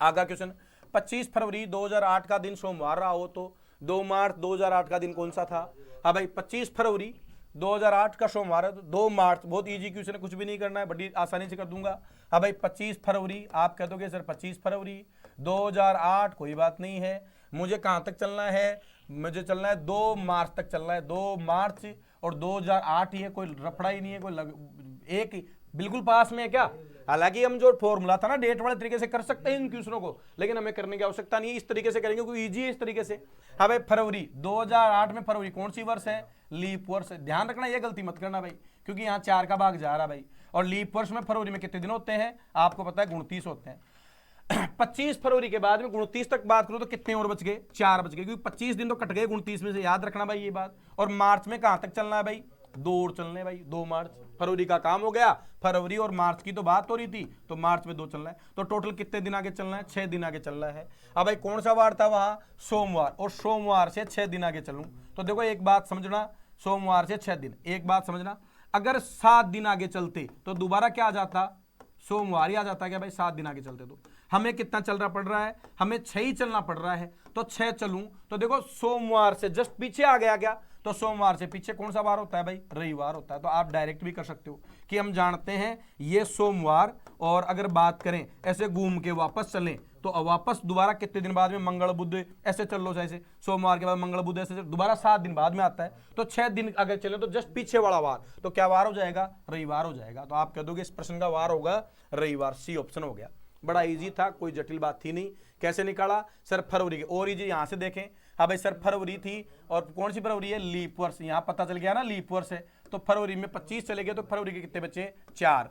आगा क्वेश्चन, 25 फरवरी 2008 का दिन सोमवार रहा हो तो 2 मार्च 2008 का दिन कौन सा था। हाँ भाई 25 फरवरी 2008 का सोमवार है तो 2 मार्च, बहुत इजी क्वेश्चन है, कुछ भी नहीं करना है, बड़ी आसानी से कर दूंगा। हाँ भाई 25 फरवरी, आप कह दोगे सर 25 फरवरी 2008, कोई बात नहीं है, मुझे कहाँ तक चलना है, मुझे चलना है 2 मार्च तक चलना है, 2 मार्च और 2008 ही है, कोई रफड़ा ही नहीं है, कोई एक बिल्कुल पास में है क्या। हालांकि हम जो फॉर्मूला था ना डेट वाले तरीके से कर सकते हैं इन क्वेश्चनों को, लेकिन हमें करने की आवश्यकता नहीं है, इस तरीके से करेंगे क्योंकि इजी है इस तरीके से। हाँ भाई फरवरी 2008 में फरवरी कौन सी वर्ष है, लीप वर्ष है, ध्यान रखना, ये गलती मत करना भाई, क्योंकि यहाँ 4 का भाग जा रहा भाई, और लीप वर्ष में फरवरी में कितने दिन होते हैं आपको पता है, 29 होते हैं। 25 फरवरी के बाद में 29 तक बात करो तो कितने और बच गए, 4 बच गए, क्योंकि 25 दिन तो कट गए 29 में से, याद रखना भाई ये बात। और मार्च में कहां तक चलना है भाई, 2 और चलने भाई, 2 मार्च, फरवरी का काम हो गया, फरवरी और मार्च की तो बात हो रही थी, तो मार्च में 2 चलना है, तो टोटल कितने दिन आगे चलना है, 6 दिन आगे चलना है। अब भाई कौन सा वार था वहां, सोमवार, और सोमवार से 6 दिन आगे चलूं तो देखो एक बात समझना, सोमवार से 6 दिन, एक बात समझना, अगर 7 दिन आगे चलते तो दोबारा क्या आ जाता, सोमवार ही आ जाता क्या भाई, 7 दिन आगे चलते तो हमें कितना चल रहा पड़ रहा है, हमें 6 ही चलना पड़ रहा है, तो 6 चलूं तो देखो सोमवार से जस्ट पीछे आ गया क्या, तो सोमवार से पीछे कौन सा वार होता है भाई, रविवार होता है। तो आप डायरेक्ट भी कर सकते हो कि हम जानते हैं ये सोमवार, और अगर बात करें ऐसे घूम के वापस चलें तो अब वापस दोबारा कितने दिन बाद में, मंगल बुध ऐसे चल लो, जैसे सोमवार के बाद मंगल बुध ऐसे दोबारा 7 दिन बाद में आता है, तो 6 दिन अगर चले तो जस्ट पीछे वाला वार, तो क्या वार हो जाएगा, रविवार हो जाएगा। तो आप कह दोगे इस प्रश्न का वार होगा रविवार, सी ऑप्शन हो गया। बड़ा इजी था, कोई जटिल बात थी नहीं। कैसे निकाला सर, फरवरी के, और इजी यहां से देखें, हाँ भाई सर फरवरी थी, और कौन सी फरवरी है, लीप वर्ष, यहां पता चल गया ना लीप वर्ष है, तो फरवरी में 25 चले गए, तो फरवरी के कितने बचे, 4,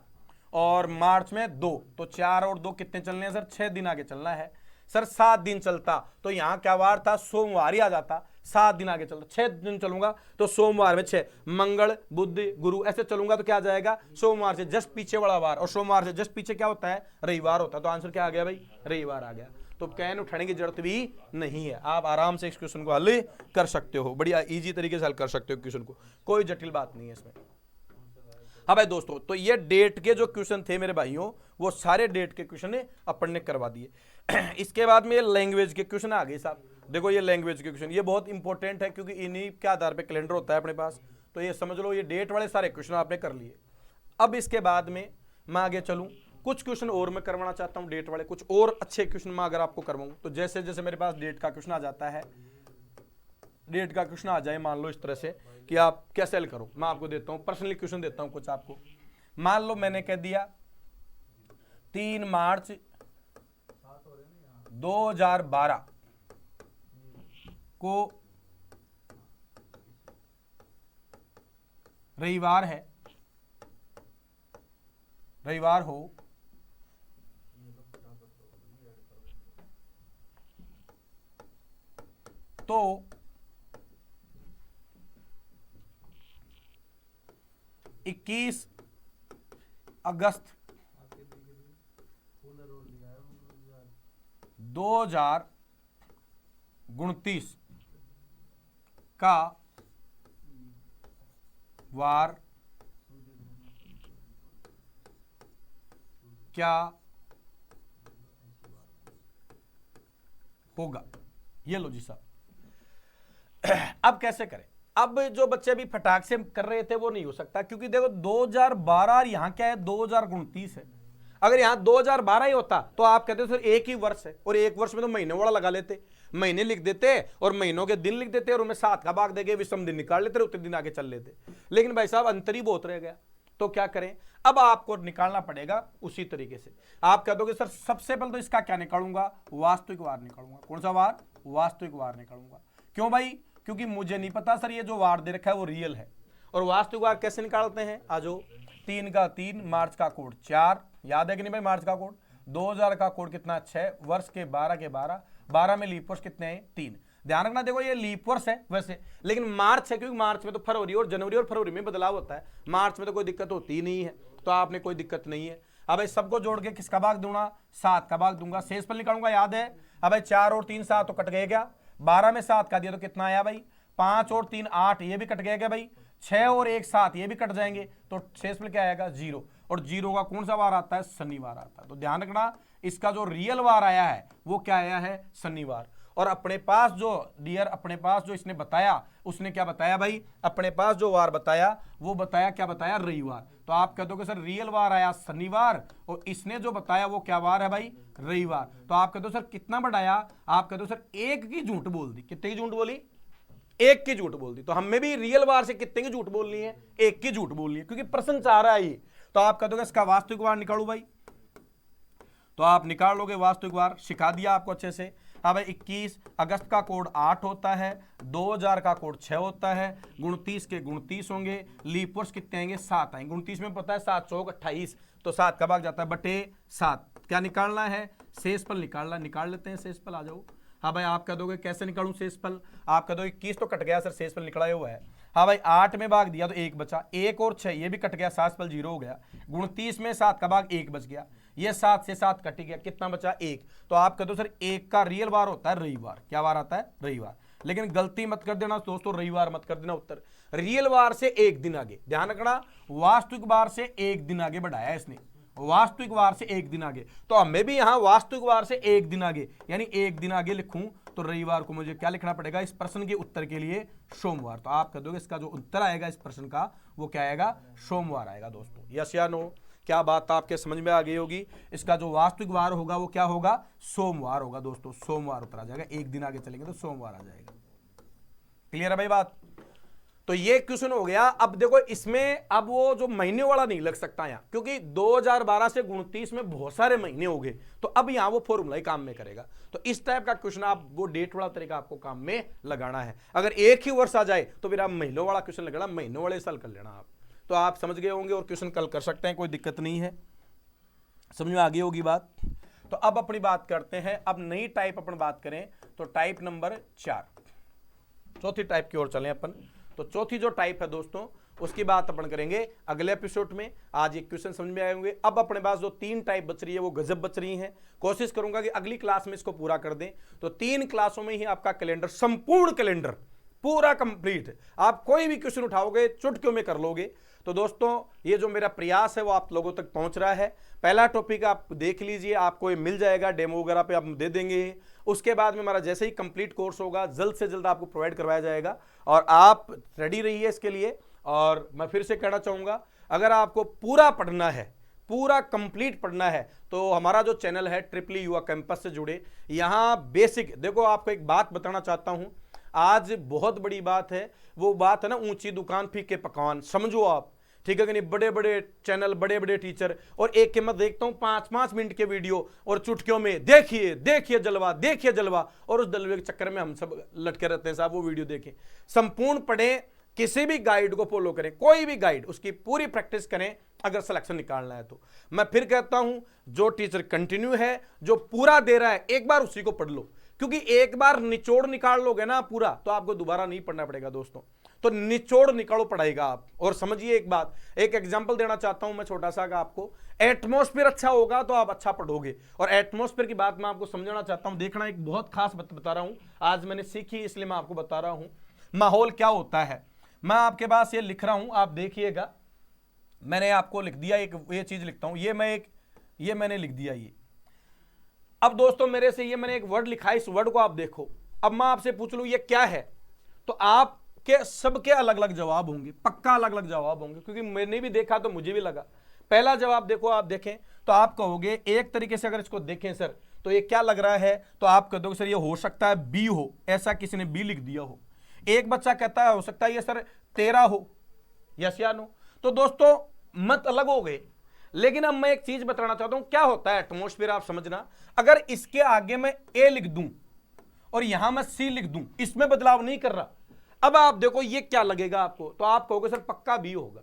और मार्च में 2, तो 4 और 2 कितने चलने हैं सर, 6 दिन आगे चलना है। सर 7 दिन चलता तो यहां क्या वार था, सोमवार ही आ जाता, 7 दिन आगे चलता, 6 दिन चलूंगा तो सोमवार में 6, मंगल बुध गुरु ऐसे चलूंगा तो क्या आ जाएगा, सोमवार से जस्ट पीछे वाला वार, और सोमवार से जस्ट पीछे क्या होता है, रविवार होता है। तो आंसर क्या आ गया भाई, रविवार आ गया। तो कैन उठाने की जरूरत भी नहीं है, आप आराम से इस क्वेश्चन को हल कर सकते हो, बढ़िया इजी तरीके से हल कर सकते हो क्वेश्चन को, कोई जटिल बात नहीं है इसमें। हाँ भाई दोस्तों, तो ये डेट के जो क्वेश्चन थे मेरे भाइयों, वो सारे डेट के क्वेश्चन अपन ने करवा दिए। इसके बाद में ये लैंग्वेज के क्वेश्चन आ गए साहब। देखो ये लैंग्वेज के क्वेश्चन, ये बहुत इंपॉर्टेंट है, क्योंकि इन्हीं के आधार पे कैलेंडर होता है अपने पास। तो ये समझ लो, ये डेट वाले सारे क्वेश्चन आपने कर लिए। अब इसके बाद में मैं आगे चलूं, कुछ क्वेश्चन और मैं करवाना चाहता हूं डेट वाले, कुछ और अच्छे क्वेश्चन मैं अगर आपको करवाऊं, तो जैसे जैसे मेरे पास डेट का क्वेश्चन आ जाता है, डेट का क्वेश्चन आ जाए मान लो इस तरह से कि आप कैसे हल करो, मैं आपको देता हूं पर्सनली क्वेश्चन देता हूं कुछ आपको। मान लो मैंने कह दिया 3 मार्च 2012 को रविवार है, रविवार हो, तो 21 अगस्त 2029 का वार क्या होगा। ये लो जी साहब। अब कैसे करें, अब जो बच्चे भी फटाक से कर रहे थे वो नहीं हो सकता, क्योंकि देखो 2012 और यहां क्या है 2029 है। अगर यहां 2012 ही होता तो आप कहते सर एक ही वर्ष है, और एक वर्ष में तो महीने वाला लगा लेते, महीने लिख देते और महीनों के दिन लिख देते और उनमें 7 का भाग देके विषम दिन निकाल लेते, उतने दिन आगे चल लेते। लेकिन भाई साहब अंतर ही बहुत रह गया, तो क्या करें, अब आपको निकालना पड़ेगा उसी तरीके से। आप कह दोगे सर सबसे पहले तो इसका क्या निकालूंगा, वास्तविक वार निकालूंगा। कौन सा वार, वास्तविक वार निकालूंगा। क्यों भाई, क्योंकि मुझे नहीं पता सर ये जो वार दे रखा है वो रियल है। और वास्तविक वार कैसे निकालते हैं, आज 3 का 3, मार्च का कोड 4, याद है कि नहीं भाई, मार्च का कोड 2000 का कोड कितना 6, वर्ष के 12 के 12, 12 में लीप वर्ष कितने हैं 3। ध्यान रखना, देखो ये लीप वर्ष है वैसे, लेकिन मार्च है, क्योंकि मार्च में तो फरवरी और जनवरी और फरवरी में बदलाव होता है, मार्च में तो कोई दिक्कत होती ही नहीं है, तो आपने कोई दिक्कत नहीं है। अब भाई सबको जोड़ के किसका भाग दूंगा, 7 का भाग दूंगा, शेष पर निकालूंगा, याद है। अब भाई 4 और 3 7 तो कट गए क्या, 12 में 7 का दिया तो कितना आया भाई 5 और 3 8, ये भी कट गया क्या भाई, 6 और 1 7, ये भी कट जाएंगे, तो शेष पर क्या आएगा 0। और 0 का कौन सा वार आता है, शनिवार आता है। तो ध्यान रखना, इसका जो रियल वार आया है वो क्या आया है, शनिवार। और अपने पास जो डियर, अपने पास जो इसने बताया, उसने क्या बताया भाई, अपने पास जो वार बताया वो बताया, क्या बताया, रविवार। तो आप कह दोगे सर रियल वार आया शनिवार, और इसने जो बताया वो क्या वार है भाई, रविवार। तो आप कहते हो सर कितना बढ़ाया, आप कहते हो सर 1 की झूठ बोल दी। कितने की झूठ बोली, 1 की झूठ बोल दी। तो हमें भी रियल वार से कितने की झूठ बोलनी है, 1 की झूठ बोलनी है, क्योंकि प्रश्न चाह रहा है ये। तो आप कह दोगे इसका वास्तविक वार निकालू भाई, तो आप निकाल लोगे वास्तविक वार, सिखा दिया आपको अच्छे से। हाँ भाई 21 अगस्त का कोड 8 होता है, 2000 का कोड 6 होता है, 29 के 29 होंगे, लीप वर्ष कितने आएंगे 7 आएंगे। 29 में पता है 7 चौक 28, तो 7 का भाग जाता है बटे 7। क्या निकालना है, शेष फल निकालना, निकाल लेते हैं शेष फल, आ जाओ। हाँ भाई आप कह दोगे कैसे निकालूं शेष फल, आप कह दोगे 21 तो कट गया सर, शेष फल निकला हुआ है। हाँ भाई 8 में भाग दिया तो 1 बचा, 1 और 6 ये भी कट गया, शेष फल 0 हो गया। 29 में 7 का भाग 1 बच गया, ये 7 से 7 कट गया, कितना बचा 1। तो आप कहते हो सर 1 का रियल वार होता है रविवार। क्या वार आता है, रविवार। लेकिन गलती मत कर देना दोस्तों, रविवार मत कर देना उत्तर, रियल वार से 1 दिन आगे। ध्यान रखना, वास्तविक वार से 1 दिन आगे बढ़ाया इसने, वास्तविक वार से 1 दिन आगे। तो हमें भी यहां वास्तविक वार से 1 दिन आगे, यानी 1 दिन आगे लिखूं तो रविवार को मुझे क्या लिखना पड़ेगा इस प्रश्न के उत्तर के लिए, सोमवार। तो आप कह दोगे इसका जो उत्तर आएगा इस प्रश्न का वो क्या आएगा, सोमवार आएगा दोस्तों। यस या नो, क्या बात आपके समझ में आ गई होगी। इसका जो वास्तविक वार होगा वो क्या होगा, सोमवार होगा दोस्तों, सोमवार उत्तर आ जाएगा। एक दिन आगे चलेंगे तो सोमवार आ जाएगा। क्लियर है भाई बात। तो ये क्वेश्चन हो गया। अब देखो इसमें अब वो जो महीने वाला नहीं लग सकता यहां, क्योंकि 2012 से 29 में बहुत सारे महीने हो गए, तो अब यहां वो फॉर्मूला ही काम में करेगा। तो इस टाइप का क्वेश्चन आप वो डेट वाला तरीका आपको काम में लगाना है। अगर एक ही वर्ष आ जाए तो फिर आप महीनों वाला क्वेश्चन लगाना, महीनों वाले साल कर लेना आप। तो आप समझ गए होंगे और क्वेश्चन कल कर सकते हैं, कोई दिक्कत नहीं है। समझ में आ गई होगी बात। तो अब अपनी बात करते हैं, अब नई टाइप अपन बात करें तो टाइप नंबर 4, चौथी टाइप की ओर चलें अपन। तो चौथी जो टाइप है दोस्तों उसकी बात अपन करेंगे अगले एपिसोड में। आज एक क्वेश्चन समझ में आए होंगे। अब अपने पास जो 3 टाइप बच रही है वो गजब बच रही है। कोशिश करूंगा कि अगली क्लास में इसको पूरा कर दें। तो 3 क्लासों में ही आपका कैलेंडर, संपूर्ण कैलेंडर पूरा कंप्लीट, आप कोई भी क्वेश्चन उठाओगे चुटकियों में कर लोगे। तो दोस्तों ये जो मेरा प्रयास है वो आप लोगों तक पहुंच रहा है। पहला टॉपिक आप देख लीजिए, आपको ये मिल जाएगा, डेमो वगैरह पे आप दे देंगे। उसके बाद में हमारा जैसे ही कंप्लीट कोर्स होगा जल्द से जल्द आपको प्रोवाइड करवाया जाएगा, और आप रेडी रहिए इसके लिए। और मैं फिर से कहना चाहूंगा, अगर आपको पूरा पढ़ना है, पूरा कंप्लीट पढ़ना है, तो हमारा जो चैनल है ट्रिपली युवा कैंपस से जुड़े। यहां बेसिक देखो, आपको एक बात बताना चाहता हूं, आज बहुत बड़ी बात है, वो बात है ना ऊंची दुकान फीके पकवान, समझो आप, ठीक है कि नहीं। बड़े बड़े चैनल, बड़े बड़े टीचर, और एक के मैं देखता हूं 5-5 मिनट के वीडियो और चुटकियों में देखिए देखिए जलवा, देखिए जलवा, और उस जलवे के चक्कर में हम सब लटके रहते हैं। साहब वो वीडियो देखें, संपूर्ण पढ़ें, किसी भी गाइड को फॉलो करें, कोई भी गाइड, उसकी पूरी प्रैक्टिस करें अगर सिलेक्शन निकालना है तो। मैं फिर कहता हूं, जो टीचर कंटिन्यू है, जो पूरा दे रहा है, एक बार उसी को पढ़ लो, क्योंकि एक बार निचोड़ निकाल लोगे ना पूरा, तो आपको दोबारा नहीं पढ़ना पड़ेगा दोस्तों। तो निचोड़ निकालो पढ़ाएगा आप। और समझिए एक बात, एक एग्जांपल देना चाहता हूं मैं छोटा सा का आपको। एटमॉस्फेयर अच्छा होगा तो आप अच्छा पढ़ोगे, और एटमॉस्फेयर की बात मैं आपको समझाना चाहता हूं। देखना, एक बहुत खास बात बता रहा हूं, आज मैंने सीखी इसलिए मैं आपको बता रहा हूं। माहौल क्या होता है, मैं आपके पास ये लिख रहा हूं, आप देखिएगा। मैंने आपको लिख दिया, एक ये चीज लिखता हूं, ये मैंने लिख दिया ये। अब दोस्तों मेरे से ये मैंने एक वर्ड लिखा है, इस वर्ड को आप देखो। अब मैं आपसे पूछ लूं ये क्या है, तो आपके सबके अलग अलग जवाब होंगे, पक्का अलग अलग जवाब होंगे, क्योंकि मैंने भी देखा तो मुझे भी लगा। पहला जवाब देखो, आप देखें तो आप कहोगे, एक तरीके से अगर इसको देखें सर तो ये क्या लग रहा है, तो आप कह दोगे सर ये हो सकता है बी हो, ऐसा किसी ने बी लिख दिया हो। एक बच्चा कहता है हो सकता है ये सर 13 हो, यस या नो। तो दोस्तों मत अलग हो गए। लेकिन अब मैं एक चीज बताना चाहता हूं, क्या होता है एटमॉस्फेयर, आप समझना। अगर इसके आगे मैं ए लिख दूं और यहां मैं सी लिख दूं, इसमें बदलाव नहीं कर रहा, अब आप देखो ये क्या लगेगा आपको, तो आप कहोगे सर पक्का बी होगा।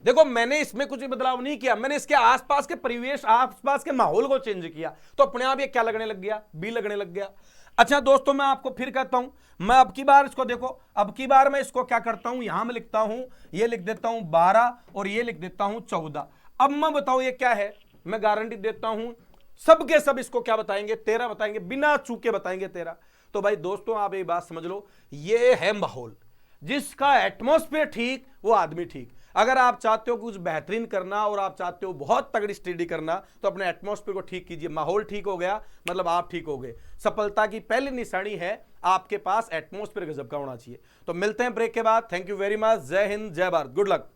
देखो मैंने इसमें कुछ बदलाव नहीं किया, मैंने इसके आसपास के परिवेश, आसपास के माहौल को चेंज किया, तो अपने आप ये क्या लगने लग गया, बी लगने लग गया। अच्छा दोस्तों मैं आपको फिर कहता हूं, मैं अब की बार इसको देखो, अब की बार मैं इसको क्या करता हूं, यहां मैं लिखता हूं, ये लिख देता हूं 12 और ये लिख देता हूं 14। अब मैं बताऊं ये क्या है, मैं गारंटी देता हूं सबके सब इसको क्या बताएंगे, 13 बताएंगे, बिना चूके बताएंगे 13। तो भाई दोस्तों आप एक बात समझ लो, ये है माहौल, जिसका एटमॉस्फेयर ठीक वो आदमी ठीक। अगर आप चाहते हो कुछ बेहतरीन करना और आप चाहते हो बहुत तगड़ी स्टडी करना, तो अपने एटमॉस्फेयर को ठीक कीजिए। माहौल ठीक हो गया मतलब आप ठीक हो गए। सफलता की पहली निशानी है आपके पास एटमॉस्फेयर गजब का होना चाहिए। तो मिलते हैं ब्रेक के बाद। Thank you very much. जय हिंद, जय भारत, गुड लक।